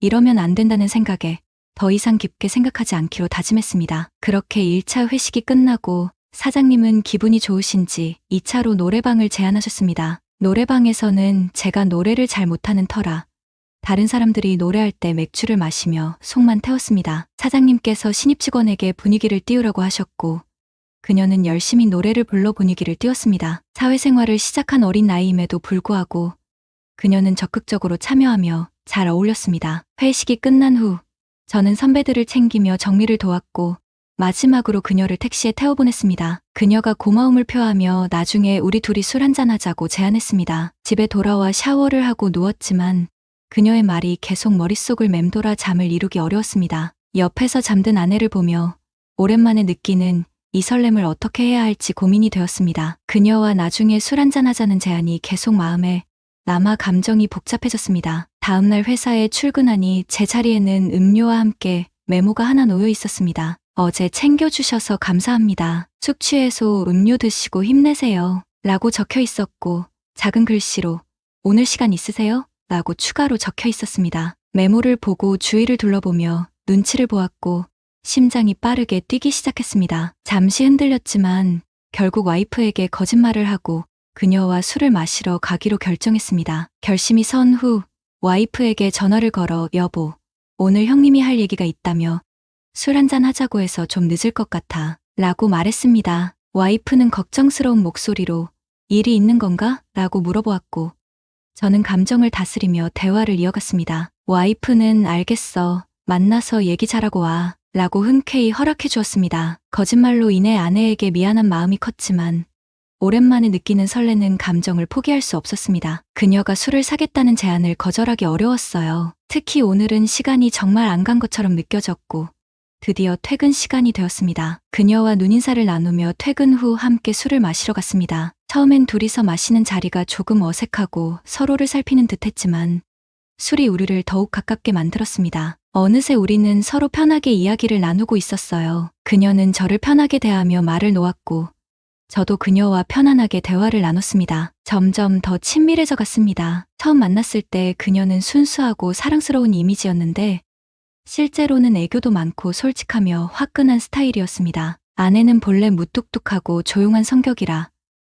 이러면 안 된다는 생각에 더 이상 깊게 생각하지 않기로 다짐했습니다. 그렇게 1차 회식이 끝나고 사장님은 기분이 좋으신지 2차로 노래방을 제안하셨습니다. 노래방에서는 제가 노래를 잘 못하는 터라 다른 사람들이 노래할 때 맥주를 마시며 속만 태웠습니다. 사장님께서 신입 직원에게 분위기를 띄우라고 하셨고 그녀는 열심히 노래를 불러 분위기를 띄웠습니다. 사회생활을 시작한 어린 나이임에도 불구하고 그녀는 적극적으로 참여하며 잘 어울렸습니다. 회식이 끝난 후 저는 선배들을 챙기며 정리를 도왔고 마지막으로 그녀를 택시에 태워보냈습니다. 그녀가 고마움을 표하며 나중에 우리 둘이 술 한잔하자고 제안했습니다. 집에 돌아와 샤워를 하고 누웠지만 그녀의 말이 계속 머릿속을 맴돌아 잠을 이루기 어려웠습니다. 옆에서 잠든 아내를 보며 오랜만에 느끼는 이 설렘을 어떻게 해야 할지 고민이 되었습니다. 그녀와 나중에 술 한잔하자는 제안이 계속 마음에 남아 감정이 복잡해졌습니다. 다음날 회사에 출근하니 제 자리에는 음료와 함께 메모가 하나 놓여 있었습니다. 어제 챙겨주셔서 감사합니다. 숙취해소 음료 드시고 힘내세요. 라고 적혀 있었고 작은 글씨로 오늘 시간 있으세요? 라고 추가로 적혀 있었습니다. 메모를 보고 주위를 둘러보며 눈치를 보았고 심장이 빠르게 뛰기 시작했습니다. 잠시 흔들렸지만 결국 와이프에게 거짓말을 하고 그녀와 술을 마시러 가기로 결정했습니다. 결심이 선 후 와이프에게 전화를 걸어 여보, 오늘 형님이 할 얘기가 있다며 술 한잔 하자고 해서 좀 늦을 것 같아 라고 말했습니다. 와이프는 걱정스러운 목소리로 일이 있는 건가? 라고 물어보았고 저는 감정을 다스리며 대화를 이어갔습니다. 와이프는 알겠어. 만나서 얘기 잘하고 와. 라고 흔쾌히 허락해 주었습니다. 거짓말로 인해 아내에게 미안한 마음이 컸지만 오랜만에 느끼는 설레는 감정을 포기할 수 없었습니다. 그녀가 술을 사겠다는 제안을 거절하기 어려웠어요. 특히 오늘은 시간이 정말 안 간 것처럼 느껴졌고 드디어 퇴근 시간이 되었습니다. 그녀와 눈인사를 나누며 퇴근 후 함께 술을 마시러 갔습니다. 처음엔 둘이서 마시는 자리가 조금 어색하고 서로를 살피는 듯했지만 술이 우리를 더욱 가깝게 만들었습니다. 어느새 우리는 서로 편하게 이야기를 나누고 있었어요. 그녀는 저를 편하게 대하며 말을 놓았고 저도 그녀와 편안하게 대화를 나눴습니다. 점점 더 친밀해져 갔습니다. 처음 만났을 때 그녀는 순수하고 사랑스러운 이미지였는데 실제로는 애교도 많고 솔직하며 화끈한 스타일이었습니다. 아내는 본래 무뚝뚝하고 조용한 성격이라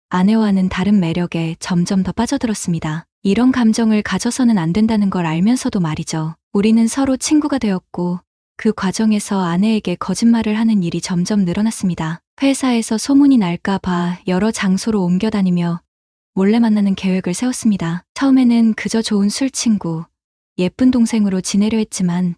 아내와는 다른 매력에 점점 더 빠져들었습니다. 이런 감정을 가져서는 안 된다는 걸 알면서도 말이죠. 우리는 서로 친구가 되었고 그 과정에서 아내에게 거짓말을 하는 일이 점점 늘어났습니다. 회사에서 소문이 날까 봐 여러 장소로 옮겨 다니며 몰래 만나는 계획을 세웠습니다. 처음에는 그저 좋은 술친구, 예쁜 동생으로 지내려 했지만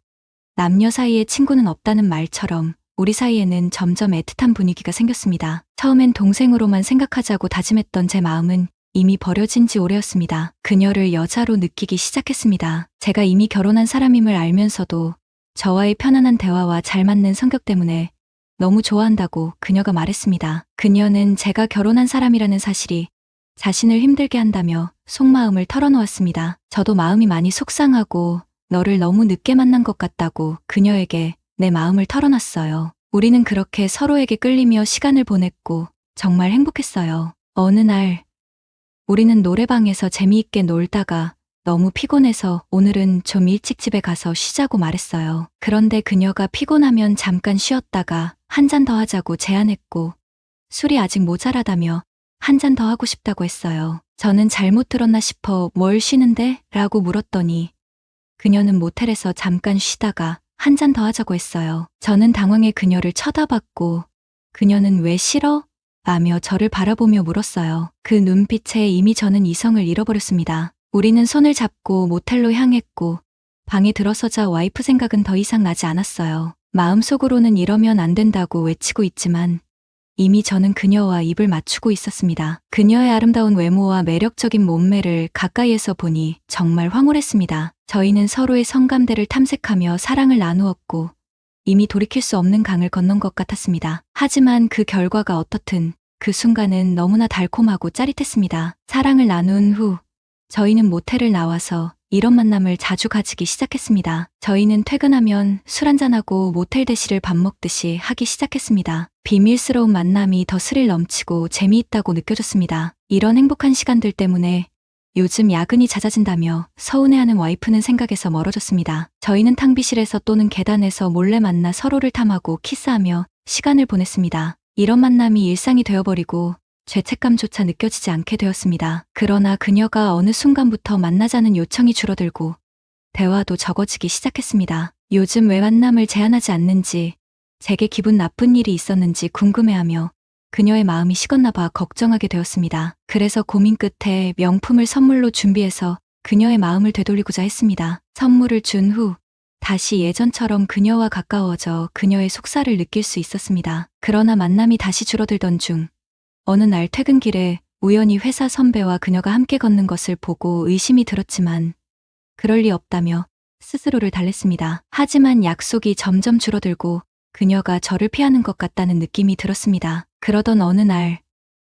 남녀 사이에 친구는 없다는 말처럼 우리 사이에는 점점 애틋한 분위기가 생겼습니다. 처음엔 동생으로만 생각하자고 다짐했던 제 마음은 이미 버려진 지 오래였습니다. 그녀를 여자로 느끼기 시작했습니다. 제가 이미 결혼한 사람임을 알면서도 저와의 편안한 대화와 잘 맞는 성격 때문에 너무 좋아한다고 그녀가 말했습니다. 그녀는 제가 결혼한 사람이라는 사실이 자신을 힘들게 한다며 속마음을 털어놓았습니다. 저도 마음이 많이 속상하고 너를 너무 늦게 만난 것 같다고 그녀에게 내 마음을 털어놨어요. 우리는 그렇게 서로에게 끌리며 시간을 보냈고 정말 행복했어요. 어느 날 우리는 노래방에서 재미있게 놀다가 너무 피곤해서 오늘은 좀 일찍 집에 가서 쉬자고 말했어요. 그런데 그녀가 피곤하면 잠깐 쉬었다가 한 잔 더 하자고 제안했고 술이 아직 모자라다며 한 잔 더 하고 싶다고 했어요. 저는 잘못 들었나 싶어 뭘 쉬는데? 라고 물었더니 그녀는 모텔에서 잠깐 쉬다가 한 잔 더 하자고 했어요. 저는 당황해 그녀를 쳐다봤고 그녀는 왜 싫어? 라며 저를 바라보며 물었어요. 그 눈빛에 이미 저는 이성을 잃어버렸습니다. 우리는 손을 잡고 모텔로 향했고 방에 들어서자 와이프 생각은 더 이상 나지 않았어요. 마음속으로는 이러면 안 된다고 외치고 있지만 이미 저는 그녀와 입을 맞추고 있었습니다. 그녀의 아름다운 외모와 매력적인 몸매를 가까이에서 보니 정말 황홀했습니다. 저희는 서로의 성감대를 탐색하며 사랑을 나누었고 이미 돌이킬 수 없는 강을 건넌 것 같았습니다. 하지만 그 결과가 어떻든 그 순간은 너무나 달콤하고 짜릿했습니다. 사랑을 나눈 후 저희는 모텔을 나와서 이런 만남을 자주 가지기 시작했습니다. 저희는 퇴근하면 술 한잔하고 모텔 대시를 밥 먹듯이 하기 시작했습니다. 비밀스러운 만남이 더 스릴 넘치고 재미있다고 느껴졌습니다. 이런 행복한 시간들 때문에 요즘 야근이 잦아진다며 서운해하는 와이프는 생각에서 멀어졌습니다. 저희는 탕비실에서 또는 계단에서 몰래 만나 서로를 탐하고 키스하며 시간을 보냈습니다. 이런 만남이 일상이 되어버리고 죄책감조차 느껴지지 않게 되었습니다. 그러나 그녀가 어느 순간부터 만나자는 요청이 줄어들고 대화도 적어지기 시작했습니다. 요즘 왜 만남을 제안하지 않는지, 제게 기분 나쁜 일이 있었는지 궁금해하며 그녀의 마음이 식었나 봐 걱정하게 되었습니다. 그래서 고민 끝에 명품을 선물로 준비해서 그녀의 마음을 되돌리고자 했습니다. 선물을 준 후 다시 예전처럼 그녀와 가까워져 그녀의 속살을 느낄 수 있었습니다. 그러나 만남이 다시 줄어들던 중 어느 날 퇴근길에 우연히 회사 선배와 그녀가 함께 걷는 것을 보고 의심이 들었지만 그럴 리 없다며 스스로를 달랬습니다. 하지만 약속이 점점 줄어들고 그녀가 저를 피하는 것 같다는 느낌이 들었습니다. 그러던 어느 날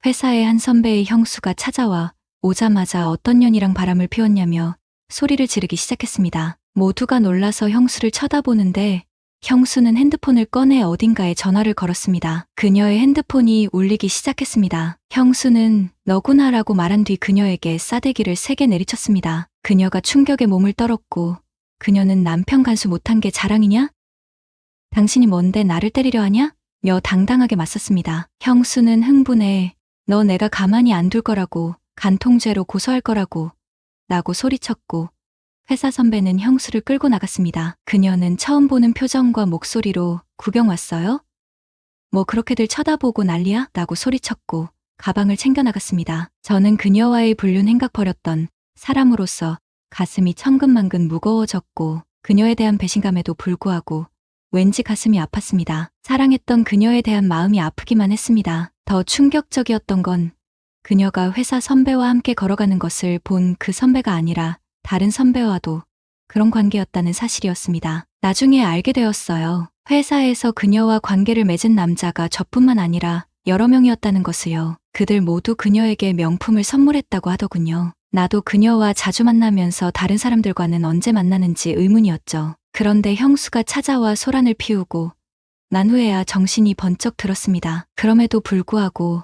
회사의 한 선배의 형수가 찾아와 오자마자 어떤 년이랑 바람을 피웠냐며 소리를 지르기 시작했습니다. 모두가 놀라서 형수를 쳐다보는데 형수는 핸드폰을 꺼내 어딘가에 전화를 걸었습니다. 그녀의 핸드폰이 울리기 시작했습니다. 형수는 너구나라고 말한 뒤 그녀에게 싸대기를 3개 내리쳤습니다. 그녀가 충격에 몸을 떨었고 그녀는 남편 간수 못한 게 자랑이냐? 당신이 뭔데 나를 때리려 하냐? 며 당당하게 맞섰습니다. 형수는 흥분해 너 내가 가만히 안 둘 거라고 간통죄로 고소할 거라고 라고 소리쳤고 회사 선배는 형수를 끌고 나갔습니다. 그녀는 처음 보는 표정과 목소리로 구경 왔어요? 뭐 그렇게들 쳐다보고 난리야? 라고 소리쳤고 가방을 챙겨 나갔습니다. 저는 그녀와의 불륜 행각 벌였던 사람으로서 가슴이 천근만근 무거워졌고 그녀에 대한 배신감에도 불구하고 왠지 가슴이 아팠습니다. 사랑했던 그녀에 대한 마음이 아프기만 했습니다. 더 충격적이었던 건 그녀가 회사 선배와 함께 걸어가는 것을 본 그 선배가 아니라 다른 선배와도 그런 관계였다는 사실이었습니다. 나중에 알게 되었어요. 회사에서 그녀와 관계를 맺은 남자가 저뿐만 아니라 여러 명이었다는 것을요. 그들 모두 그녀에게 명품을 선물했다고 하더군요. 나도 그녀와 자주 만나면서 다른 사람들과는 언제 만나는지 의문이었죠. 그런데 형수가 찾아와 소란을 피우고 난 후에야 정신이 번쩍 들었습니다. 그럼에도 불구하고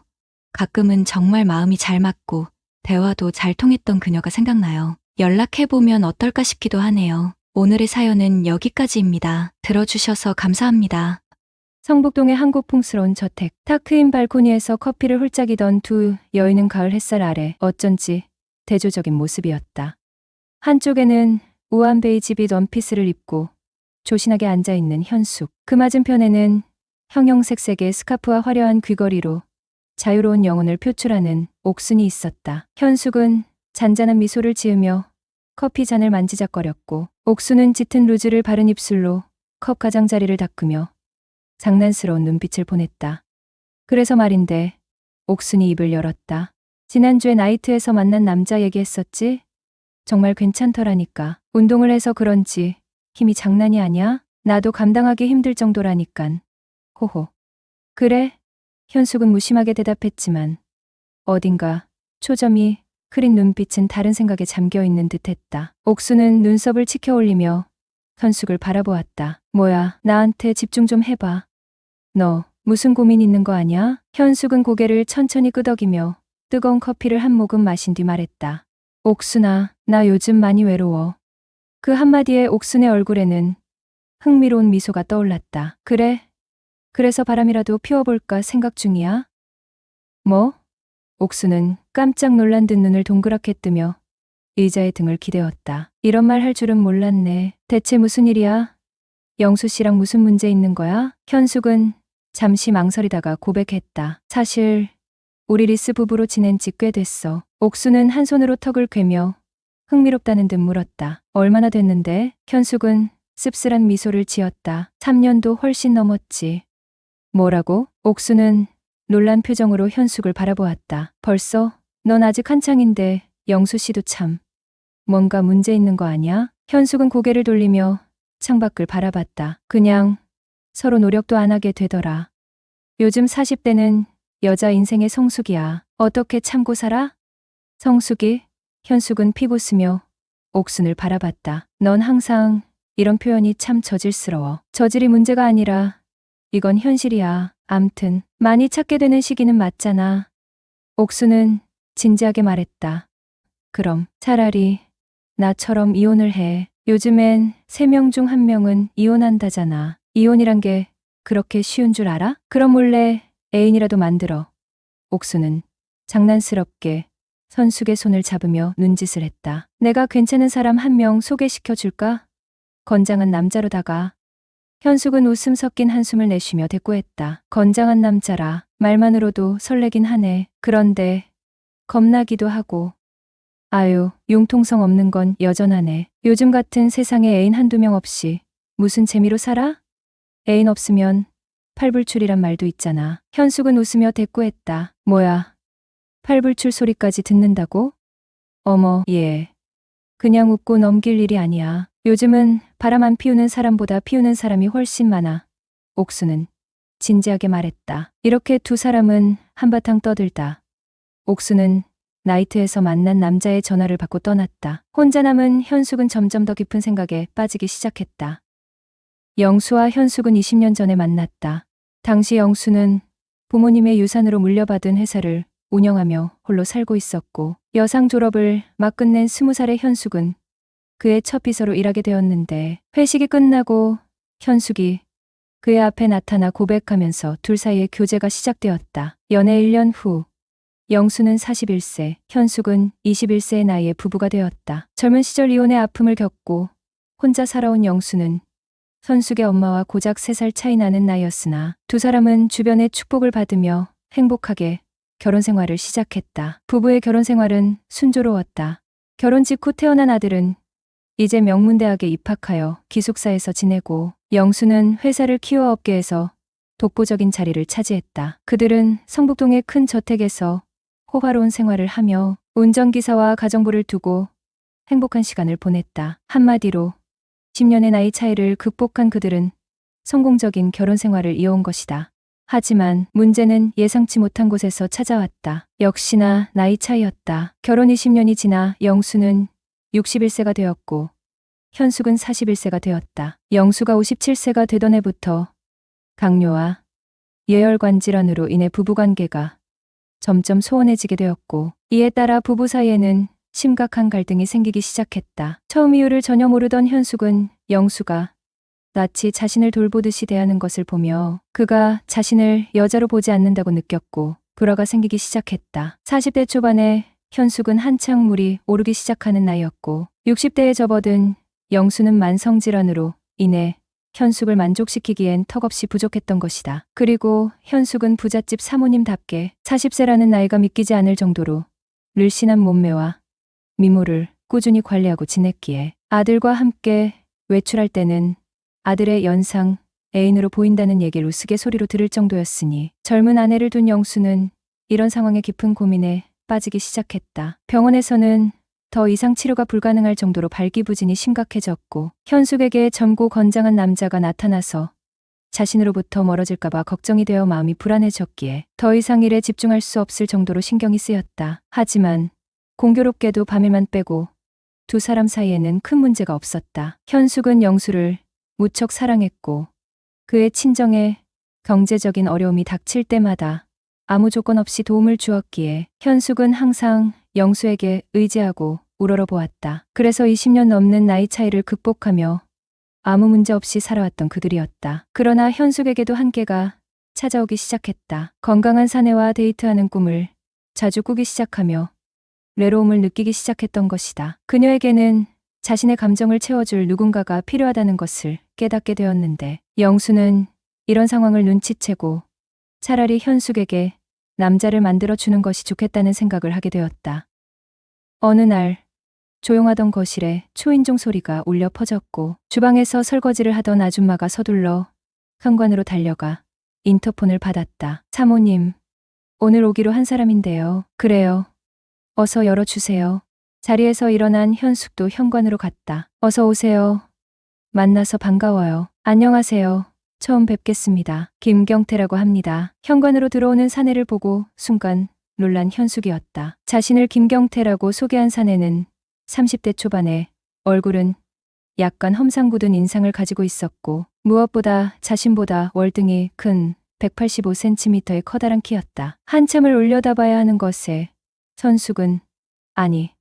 가끔은 정말 마음이 잘 맞고 대화도 잘 통했던 그녀가 생각나요. 연락해보면 어떨까 싶기도 하네요. 오늘의 사연은 여기까지입니다. 들어주셔서 감사합니다. 성북동의 한 고풍스러운 저택. 탁 트인 발코니에서 커피를 홀짝이던 두 여인은 가을 햇살 아래 어쩐지 대조적인 모습이었다. 한쪽에는 우아한 베이지빛 원피스를 입고 조신하게 앉아있는 현숙. 그 맞은편에는 형형색색의 스카프와 화려한 귀걸이로 자유로운 영혼을 표출하는 옥순이 있었다. 현숙은 잔잔한 미소를 지으며 커피 잔을 만지작거렸고 옥순은 짙은 루즈를 바른 입술로 컵 가장자리를 닦으며 장난스러운 눈빛을 보냈다. 그래서 말인데, 옥순이 입을 열었다. 지난주에 나이트에서 만난 남자 얘기했었지? 정말 괜찮더라니까. 운동을 해서 그런지 힘이 장난이 아니야? 나도 감당하기 힘들 정도라니깐. 호호. 그래? 현숙은 무심하게 대답했지만 어딘가 초점이 흐린 눈빛은 다른 생각에 잠겨 있는 듯했다. 옥수는 눈썹을 치켜 올리며 현숙을 바라보았다. 뭐야, 나한테 집중 좀 해봐. 너 무슨 고민 있는 거 아냐? 현숙은 고개를 천천히 끄덕이며 뜨거운 커피를 한 모금 마신 뒤 말했다. 옥순아, 나 요즘 많이 외로워. 그 한마디에 옥순의 얼굴에는 흥미로운 미소가 떠올랐다. 그래? 그래서 바람이라도 피워볼까 생각 중이야? 뭐? 옥수는 깜짝 놀란 듯 눈을 동그랗게 뜨며 의자에 등을 기대었다. 이런 말 할 줄은 몰랐네. 대체 무슨 일이야? 영수 씨랑 무슨 문제 있는 거야? 현숙은 잠시 망설이다가 고백했다. 사실 우리 리스 부부로 지낸 지 꽤 됐어. 옥수는 한 손으로 턱을 괴며 흥미롭다는 듯 물었다. 얼마나 됐는데? 현숙은 씁쓸한 미소를 지었다. 3년도 훨씬 넘었지. 뭐라고? 옥수는 놀란 표정으로 현숙을 바라보았다. 벌써? 넌 아직 한창인데 영수 씨도 참. 뭔가 문제 있는 거 아니야? 현숙은 고개를 돌리며 창밖을 바라봤다. 그냥 서로 노력도 안 하게 되더라. 요즘 40대는 여자 인생의 성수기야. 어떻게 참고 살아? 성수기? 현숙은 피고쓰며 옥순을 바라봤다. 넌 항상 이런 표현이 참 저질스러워. 저질이 문제가 아니라 이건 현실이야. 암튼 많이 찾게 되는 시기는 맞잖아. 옥수는 진지하게 말했다. 그럼 차라리 나처럼 이혼을 해. 요즘엔 3명 중 1명은 이혼한다잖아. 이혼이란 게 그렇게 쉬운 줄 알아? 그럼 몰래 애인이라도 만들어. 옥수는 장난스럽게 현숙의 손을 잡으며 눈짓을 했다. 내가 괜찮은 사람 1명 소개시켜 줄까? 건장한 남자로다가. 현숙은 웃음 섞인 한숨을 내쉬며 대꾸했다. 건장한 남자라. 말만으로도 설레긴 하네. 그런데 겁나기도 하고. 아유, 융통성 없는 건 여전하네. 요즘 같은 세상에 애인 1~2명 없이 무슨 재미로 살아? 애인 없으면 팔불출이란 말도 있잖아. 현숙은 웃으며 대꾸했다. 뭐야, 팔불출 소리까지 듣는다고? 어머, 예. 그냥 웃고 넘길 일이 아니야. 요즘은 바람 안 피우는 사람보다 피우는 사람이 훨씬 많아. 옥수는 진지하게 말했다. 이렇게 두 사람은 한바탕 떠들다. 옥수는 나이트에서 만난 남자의 전화를 받고 떠났다. 혼자 남은 현숙은 점점 더 깊은 생각에 빠지기 시작했다. 영수와 현숙은 20년 전에 만났다. 당시 영수는 부모님의 유산으로 물려받은 회사를 운영하며 홀로 살고 있었고, 여상 졸업을 막 끝낸 20살의 현숙은 그의 첫 비서로 일하게 되었는데, 회식이 끝나고 현숙이 그의 앞에 나타나 고백하면서 둘 사이의 교제가 시작되었다. 연애 1년 후 영수는 41세, 현숙은 21세의 나이에 부부가 되었다. 젊은 시절 이혼의 아픔을 겪고 혼자 살아온 영수는 현숙의 엄마와 고작 3살 차이 나는 나이였으나 두 사람은 주변의 축복을 받으며 행복하게 결혼 생활을 시작했다. 부부의 결혼 생활은 순조로웠다. 결혼 직후 태어난 아들은 이제 명문대학에 입학하여 기숙사에서 지내고, 영수는 회사를 키워 업계에서 독보적인 자리를 차지했다. 그들은 성북동의 큰 저택에서 호화로운 생활을 하며 운전기사와 가정부를 두고 행복한 시간을 보냈다. 한마디로 10년의 나이 차이를 극복한 그들은 성공적인 결혼 생활을 이어온 것이다. 하지만 문제는 예상치 못한 곳에서 찾아왔다. 역시나 나이 차이였다. 결혼 20년이 지나 영수는 61세가 되었고 현숙은 41세가 되었다. 영수가 57세가 되던 해부터 강요와 예혈관 질환으로 인해 부부관계가 점점 소원해지게 되었고, 이에 따라 부부 사이에는 심각한 갈등이 생기기 시작했다. 처음 이유를 전혀 모르던 현숙은 영수가 낯이 자신을 돌보듯이 대하는 것을 보며 그가 자신을 여자로 보지 않는다고 느꼈고 불화가 생기기 시작했다. 40대 초반에 현숙은 한창 물이 오르기 시작하는 나이였고 60대에 접어든 영수는 만성질환으로 인해 현숙을 만족시키기엔 턱없이 부족했던 것이다. 그리고 현숙은 부잣집 사모님답게 40세라는 나이가 믿기지 않을 정도로 늘씬한 몸매와 미모를 꾸준히 관리하고 지냈기에 아들과 함께 외출할 때는 아들의 연상 애인으로 보인다는 얘기를 우스갯소리로 들을 정도였으니 젊은 아내를 둔 영수는 이런 상황에 깊은 고민에 빠지기 시작했다. 병원에서는 더 이상 치료가 불가능할 정도로 발기부진이 심각해졌고 현숙에게 젊고 건장한 남자가 나타나서 자신으로부터 멀어질까봐 걱정이 되어 마음이 불안해졌기에 더 이상 일에 집중할 수 없을 정도로 신경이 쓰였다. 하지만 공교롭게도 밤에만 빼고 두 사람 사이에는 큰 문제가 없었다. 현숙은 영수를 무척 사랑했고 그의 친정에 경제적인 어려움이 닥칠 때마다 아무 조건 없이 도움을 주었기에 현숙은 항상 영수에게 의지하고 우러러 보았다. 그래서 20년 넘는 나이 차이를 극복하며 아무 문제 없이 살아왔던 그들이었다. 그러나 현숙에게도 한계가 찾아오기 시작했다. 건강한 사내와 데이트하는 꿈을 자주 꾸기 시작하며 외로움을 느끼기 시작했던 것이다. 그녀에게는 자신의 감정을 채워줄 누군가가 필요하다는 것을 깨닫게 되었는데 영수는 이런 상황을 눈치채고 차라리 현숙에게 남자를 만들어주는 것이 좋겠다는 생각을 하게 되었다. 어느 날 조용하던 거실에 초인종 소리가 울려 퍼졌고 주방에서 설거지를 하던 아줌마가 서둘러 현관으로 달려가 인터폰을 받았다. 사모님, 오늘 오기로 한 사람인데요. 그래요. 어서 열어주세요. 자리에서 일어난 현숙도 현관으로 갔다. 어서 오세요. 만나서 반가워요. 안녕하세요. 처음 뵙겠습니다. 김경태라고 합니다. 현관으로 들어오는 사내를 보고 순간 놀란 현숙이었다. 자신을 김경태라고 소개한 사내는 30대 초반에 얼굴은 약간 험상궂은 인상을 가지고 있었고 무엇보다 자신보다 월등히 큰 185cm의 커다란 키였다. 한참을 올려다봐야 하는 것에 현숙은 아니,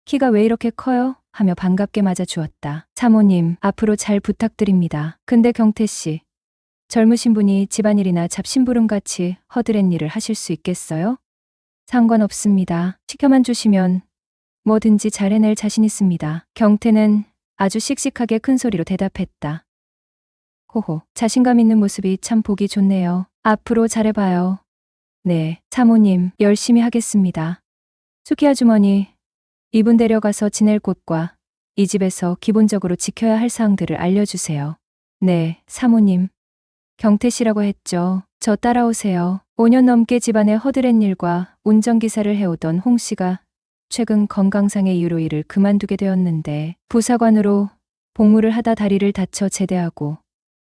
키가 왜 이렇게 커요? 하며 반갑게 맞아주었다. 사모님, 앞으로 잘 부탁드립니다. 근데 경태 씨, 젊으신 분이 집안일이나 잡심부름같이 허드렛 일을 하실 수 있겠어요? 상관없습니다. 시켜만 주시면 뭐든지 잘 해낼 자신 있습니다. 경태는 아주 씩씩하게 큰 소리로 대답했다. 호호, 자신감 있는 모습이 참 보기 좋네요. 앞으로 잘해봐요. 네, 사모님, 열심히 하겠습니다. 수키 아주머니, 이분 데려가서 지낼 곳과 이 집에서 기본적으로 지켜야 할 사항들을 알려주세요. 네, 사모님. 경태 씨라고 했죠. 저 따라오세요. 5년 넘게 집안의 허드렛 일과 운전기사를 해오던 홍 씨가 최근 건강상의 이유로 일을 그만두게 되었는데 부사관으로 복무를 하다 다리를 다쳐 제대하고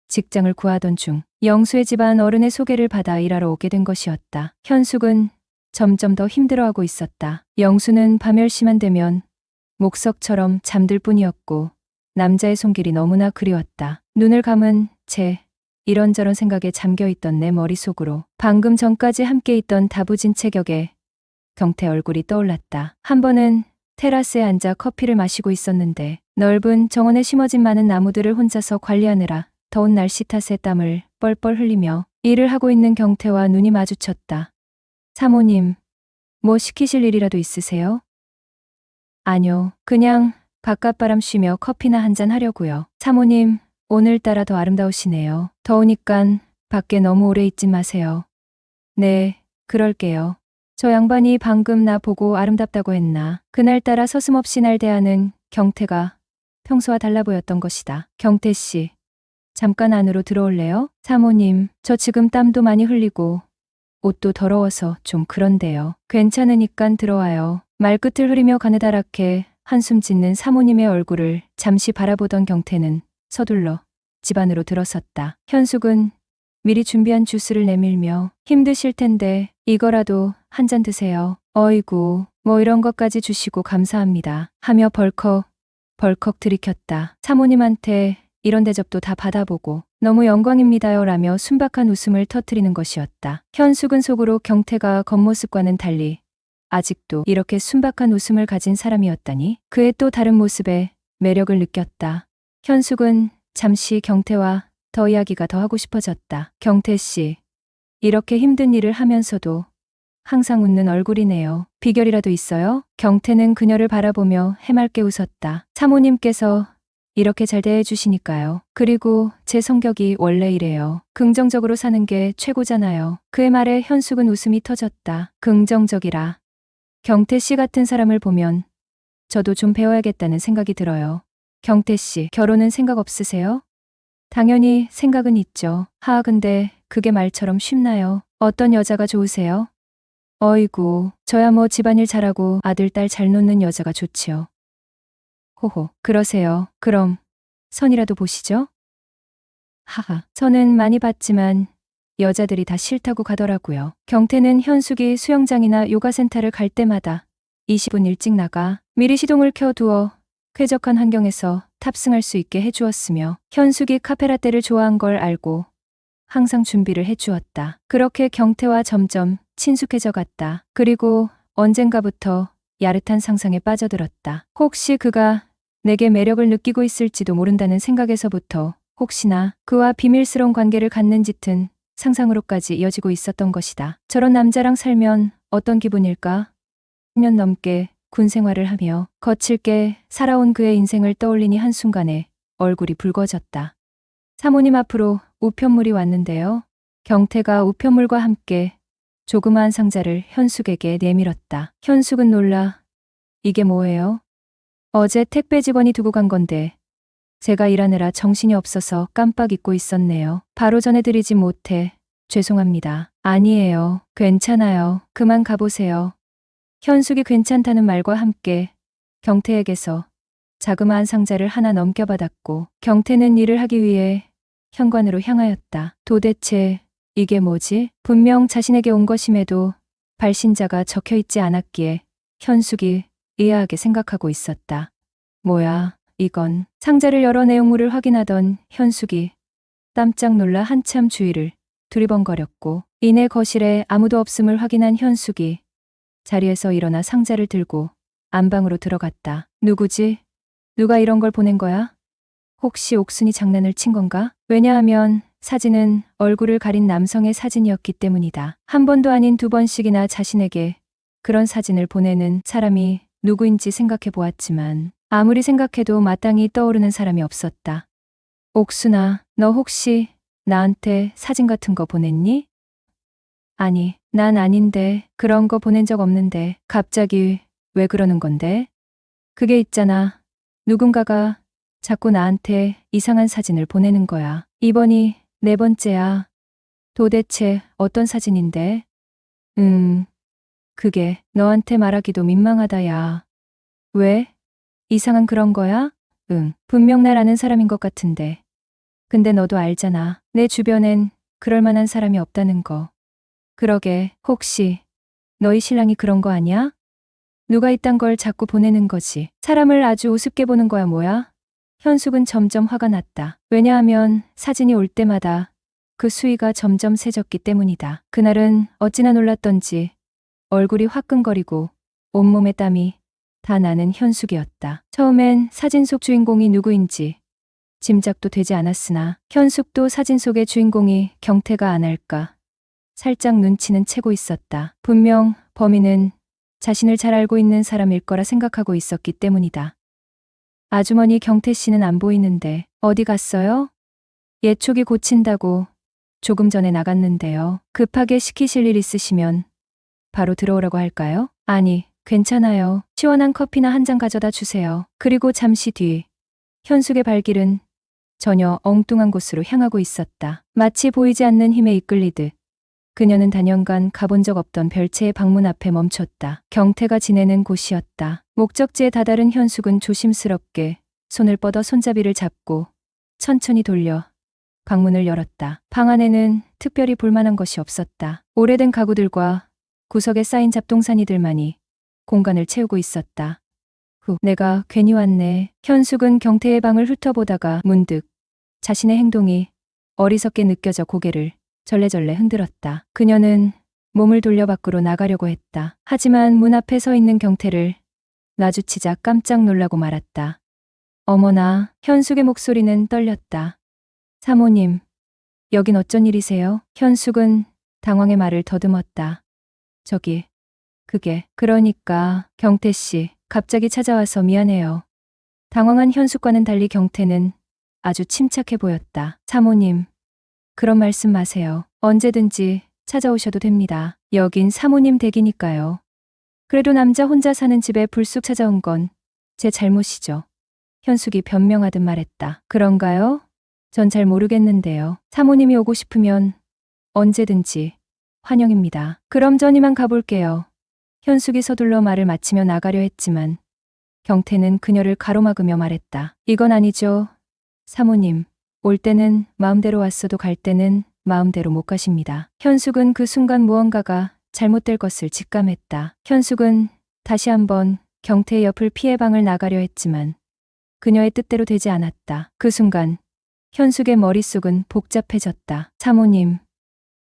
직장을 구하던 중 영수의 집안 어른의 소개를 받아 일하러 오게 된 것이었다. 현숙은 점점 더 힘들어하고 있었다. 영수는 밤 10시만 되면 목석처럼 잠들 뿐이었고 남자의 손길이 너무나 그리웠다. 눈을 감은 채 이런저런 생각에 잠겨있던 내 머릿속으로 방금 전까지 함께 있던 다부진 체격에 경태 얼굴이 떠올랐다. 한 번은 테라스에 앉아 커피를 마시고 있었는데 넓은 정원에 심어진 많은 나무들을 혼자서 관리하느라 더운 날씨 탓에 땀을 뻘뻘 흘리며 일을 하고 있는 경태와 눈이 마주쳤다. 사모님, 뭐 시키실 일이라도 있으세요? 아니요, 그냥 바깥바람 쉬며 커피나 한잔 하려고요. 사모님, 오늘따라 더 아름다우시네요. 더우니깐 밖에 너무 오래 있지 마세요. 네, 그럴게요. 저 양반이 방금 나 보고 아름답다고 했나. 그날따라 서슴없이 날 대하는 경태가 평소와 달라 보였던 것이다. 경태 씨, 잠깐 안으로 들어올래요? 사모님, 저 지금 땀도 많이 흘리고 옷도 더러워서 좀 그런데요. 괜찮으니깐 들어와요. 말끝을 흐리며 가느다랗게 한숨 짓는 사모님의 얼굴을 잠시 바라보던 경태는 서둘러 집 안으로 들어섰다. 현숙은 미리 준비한 주스를 내밀며 힘드실 텐데 이거라도 한 잔 드세요. 어이구, 뭐 이런 것까지 주시고 감사합니다. 하며 벌컥 들이켰다. 사모님한테 이런 대접도 다 받아보고 너무 영광입니다요 라며 순박한 웃음을 터뜨리는 것이었다. 현숙은 속으로 경태가 겉모습과는 달리 아직도 이렇게 순박한 웃음을 가진 사람이었다니 그의 또 다른 모습에 매력을 느꼈다. 현숙은 잠시 경태와 더 이야기가 더 하고 싶어졌다. 경태 씨, 이렇게 힘든 일을 하면서도 항상 웃는 얼굴이네요. 비결이라도 있어요? 경태는 그녀를 바라보며 해맑게 웃었다. 사모님께서 이렇게 잘 대해주시니까요. 그리고 제 성격이 원래 이래요. 긍정적으로 사는 게 최고잖아요. 그의 말에 현숙은 웃음이 터졌다. 긍정적이라. 경태 씨 같은 사람을 보면 저도 좀 배워야겠다는 생각이 들어요. 경태 씨, 결혼은 생각 없으세요? 당연히 생각은 있죠. 근데 그게 말처럼 쉽나요? 어떤 여자가 좋으세요? 어이구, 저야 뭐 집안일 잘하고 아들, 딸 잘 놓는 여자가 좋지요. 호호, 그러세요. 그럼 선이라도 보시죠? 하하, 저는 많이 봤지만 여자들이 다 싫다고 가더라고요. 경태는 현숙이 수영장이나 요가센터를 갈 때마다 20분 일찍 나가 미리 시동을 켜두어 쾌적한 환경에서 탑승할 수 있게 해주었으며 현숙이 카페라떼를 좋아한 걸 알고 항상 준비를 해주었다. 그렇게 경태와 점점 친숙해져 갔다. 그리고 언젠가부터 야릇한 상상에 빠져들었다. 혹시 그가 내게 매력을 느끼고 있을지도 모른다는 생각에서부터 혹시나 그와 비밀스러운 관계를 갖는 짙은 상상으로까지 이어지고 있었던 것이다. 저런 남자랑 살면 어떤 기분일까? 10년 넘게 군 생활을 하며 거칠게 살아온 그의 인생을 떠올리니 한순간에 얼굴이 붉어졌다. 사모님 앞으로 우편물이 왔는데요. 경태가 우편물과 함께 조그마한 상자를 현숙에게 내밀었다. 현숙은 놀라 이게 뭐예요? 어제 택배 직원이 두고 간 건데 제가 일하느라 정신이 없어서 깜빡 잊고 있었네요. 바로 전해드리지 못해 죄송합니다. 아니에요. 괜찮아요. 그만 가보세요. 현숙이 괜찮다는 말과 함께 경태에게서 자그마한 상자를 하나 넘겨받았고 경태는 일을 하기 위해 현관으로 향하였다. 도대체 이게 뭐지? 분명 자신에게 온 것임에도 발신자가 적혀 있지 않았기에 현숙이 의아하게 생각하고 있었다. 뭐야, 이건. 상자를 열어 내용물을 확인하던 현숙이 깜짝 놀라 한참 주위를 두리번거렸고 이내 거실에 아무도 없음을 확인한 현숙이 자리에서 일어나 상자를 들고 안방으로 들어갔다. 누구지? 누가 이런 걸 보낸 거야? 혹시 옥순이 장난을 친 건가? 왜냐하면 사진은 얼굴을 가린 남성의 사진이었기 때문이다. 한 번도 아닌 두 번씩이나 자신에게 그런 사진을 보내는 사람이 누구인지 생각해 보았지만 아무리 생각해도 마땅히 떠오르는 사람이 없었다. 옥순아, 너 혹시 나한테 사진 같은 거 보냈니? 아니, 난 아닌데 그런 거 보낸 적 없는데 갑자기 왜 그러는 건데? 그게 있잖아. 누군가가 자꾸 나한테 이상한 사진을 보내는 거야. 이번이 네 번째야. 도대체 어떤 사진인데? 그게 너한테 말하기도 민망하다 야. 왜? 이상한 그런 거야? 분명 날 아는 사람인 것 같은데. 근데 너도 알잖아. 내 주변엔 그럴 만한 사람이 없다는 거. 그러게, 혹시 너희 신랑이 그런 거 아니야? 누가 이딴 걸 자꾸 보내는 거지. 사람을 아주 우습게 보는 거야 뭐야? 현숙은 점점 화가 났다. 왜냐하면 사진이 올 때마다 그 수위가 점점 세졌기 때문이다. 그날은 어찌나 놀랐던지 얼굴이 화끈거리고 온몸에 땀이 다 나는 현숙이었다. 처음엔 사진 속 주인공이 누구인지 짐작도 되지 않았으나 현숙도 사진 속의 주인공이 경태가 안 할까 살짝 눈치는 채고 있었다. 분명 범인은 자신을 잘 알고 있는 사람일 거라 생각하고 있었기 때문이다. 아주머니 경태 씨는 안 보이는데 어디 갔어요? 예촉이 고친다고 조금 전에 나갔는데요. 급하게 시키실 일 있으시면 바로 들어오라고 할까요? 아니, 괜찮아요. 시원한 커피나 한 잔 가져다 주세요. 그리고 잠시 뒤 현숙의 발길은 전혀 엉뚱한 곳으로 향하고 있었다. 마치 보이지 않는 힘에 이끌리듯 그녀는 단연간 가본 적 없던 별채의 방문 앞에 멈췄다. 경태가 지내는 곳이었다. 목적지에 다다른 현숙은 조심스럽게 손을 뻗어 손잡이를 잡고 천천히 돌려 방문을 열었다. 방 안에는 특별히 볼만한 것이 없었다. 오래된 가구들과 구석에 쌓인 잡동사니들만이 공간을 채우고 있었다. 내가 괜히 왔네. 현숙은 경태의 방을 훑어보다가 문득 자신의 행동이 어리석게 느껴져 고개를 절레절레 흔들었다. 그녀는 몸을 돌려 밖으로 나가려고 했다. 하지만 문 앞에 서 있는 경태를 마주치자 깜짝 놀라고 말았다. 어머나, 현숙의 목소리는 떨렸다. 사모님, 여긴 어쩐 일이세요? 현숙은 당황의 말을 더듬었다. 그러니까 경태 씨, 갑자기 찾아와서 미안해요. 당황한 현숙과는 달리 경태는 아주 침착해 보였다. 사모님, 그런 말씀 마세요. 언제든지 찾아오셔도 됩니다. 여긴 사모님 댁이니까요. 그래도 남자 혼자 사는 집에 불쑥 찾아온 건 제 잘못이죠. 현숙이 변명하듯 말했다. 그런가요? 전 잘 모르겠는데요. 사모님이 오고 싶으면 언제든지 환영입니다. 그럼 전 이만 가볼게요. 현숙이 서둘러 말을 마치며 나가려 했지만 경태는 그녀를 가로막으며 말했다. 이건 아니죠. 사모님, 올 때는 마음대로 왔어도 갈 때는 마음대로 못 가십니다. 현숙은 그 순간 무언가가 잘못될 것을 직감했다. 현숙은 다시 한번 경태의 옆을 피해 방을 나가려 했지만 그녀의 뜻대로 되지 않았다. 그 순간 현숙의 머릿속은 복잡해졌다. 사모님,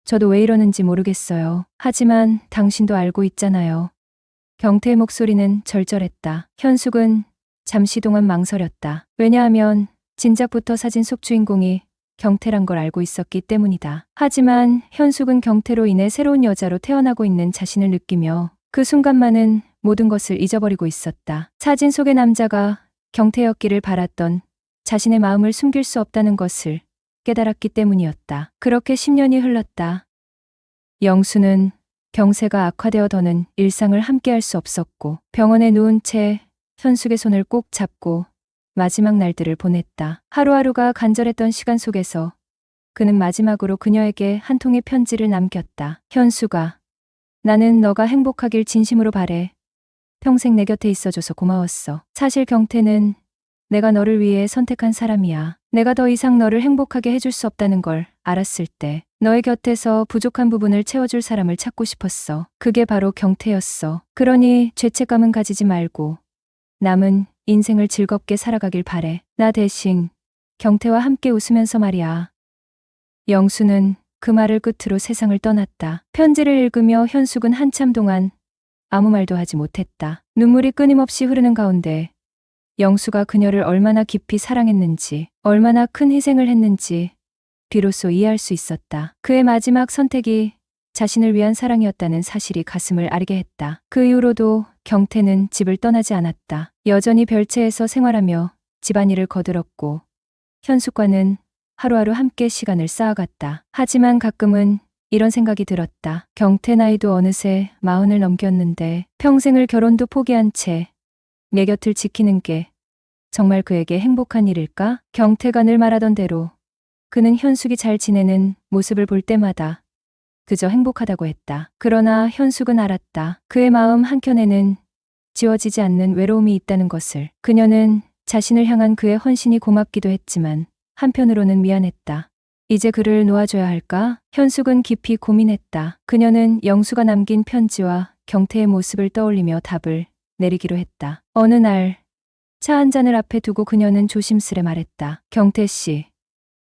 저도 왜 이러는지 모르겠어요. 하지만 당신도 알고 있잖아요. 경태의 목소리는 절절했다. 현숙은 잠시 동안 망설였다. 왜냐하면 진작부터 사진 속 주인공이 경태란 걸 알고 있었기 때문이다. 하지만 현숙은 경태로 인해 새로운 여자로 태어나고 있는 자신을 느끼며 그 순간만은 모든 것을 잊어버리고 있었다. 사진 속의 남자가 경태였기를 바랐던 자신의 마음을 숨길 수 없다는 것을 깨달았기 때문이었다. 그렇게 10년이 흘렀다. 영수는 경세가 악화되어 더는 일상을 함께할 수 없었고 병원에 누운 채 현숙의 손을 꼭 잡고 마지막 날들을 보냈다. 하루하루가 간절했던 시간 속에서 그는 마지막으로 그녀에게 한 통의 편지를 남겼다. 현수가, 나는 너가 행복하길 진심으로 바래. 평생 내 곁에 있어줘서 고마웠어. 사실 경태는 내가 너를 위해 선택한 사람이야. 내가 더 이상 너를 행복하게 해줄 수 없다는 걸 알았을 때 너의 곁에서 부족한 부분을 채워줄 사람을 찾고 싶었어. 그게 바로 경태였어. 그러니 죄책감은 가지지 말고 남은 인생을 즐겁게 살아가길 바래. 나 대신 경태와 함께 웃으면서 말이야. 영수는 그 말을 끝으로 세상을 떠났다. 편지를 읽으며 현숙은 한참 동안 아무 말도 하지 못했다. 눈물이 끊임없이 흐르는 가운데 영수가 그녀를 얼마나 깊이 사랑했는지, 얼마나 큰 희생을 했는지 비로소 이해할 수 있었다. 그의 마지막 선택이 자신을 위한 사랑이었다는 사실이 가슴을 아리게 했다. 그 이후로도 경태는 집을 떠나지 않았다. 여전히 별채에서 생활하며 집안일을 거들었고 현숙과는 하루하루 함께 시간을 쌓아갔다. 하지만 가끔은 이런 생각이 들었다. 경태 나이도 어느새 40을 넘겼는데 평생을 결혼도 포기한 채 내 곁을 지키는 게 정말 그에게 행복한 일일까? 경태가 늘 말하던 대로 그는 현숙이 잘 지내는 모습을 볼 때마다 그저 행복하다고 했다. 그러나 현숙은 알았다. 그의 마음 한켠에는 지워지지 않는 외로움이 있다는 것을. 그녀는 자신을 향한 그의 헌신이 고맙기도 했지만 한편으로는 미안했다. 이제 그를 놓아줘야 할까? 현숙은 깊이 고민했다. 그녀는 영수가 남긴 편지와 경태의 모습을 떠올리며 답을 내리기로 했다. 어느 날 차 한 잔을 앞에 두고 그녀는 조심스레 말했다. 경태 씨,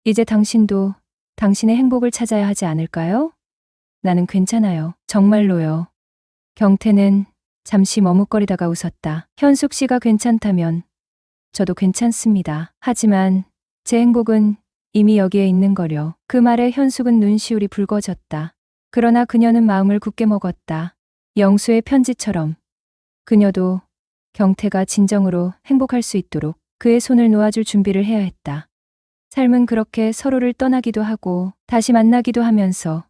이제 당신도 당신의 행복을 찾아야 하지 않을까요? 나는 괜찮아요. 정말로요. 경태는 잠시 머뭇거리다가 웃었다. 현숙 씨가 괜찮다면 저도 괜찮습니다. 하지만 제 행복은 이미 여기에 있는 거려. 그 말에 현숙은 눈시울이 붉어졌다. 그러나 그녀는 마음을 굳게 먹었다. 영수의 편지처럼 그녀도 경태가 진정으로 행복할 수 있도록 그의 손을 놓아줄 준비를 해야 했다. 삶은 그렇게 서로를 떠나기도 하고 다시 만나기도 하면서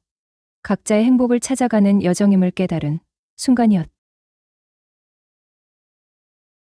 각자의 행복을 찾아가는 여정임을 깨달은 순간이었다.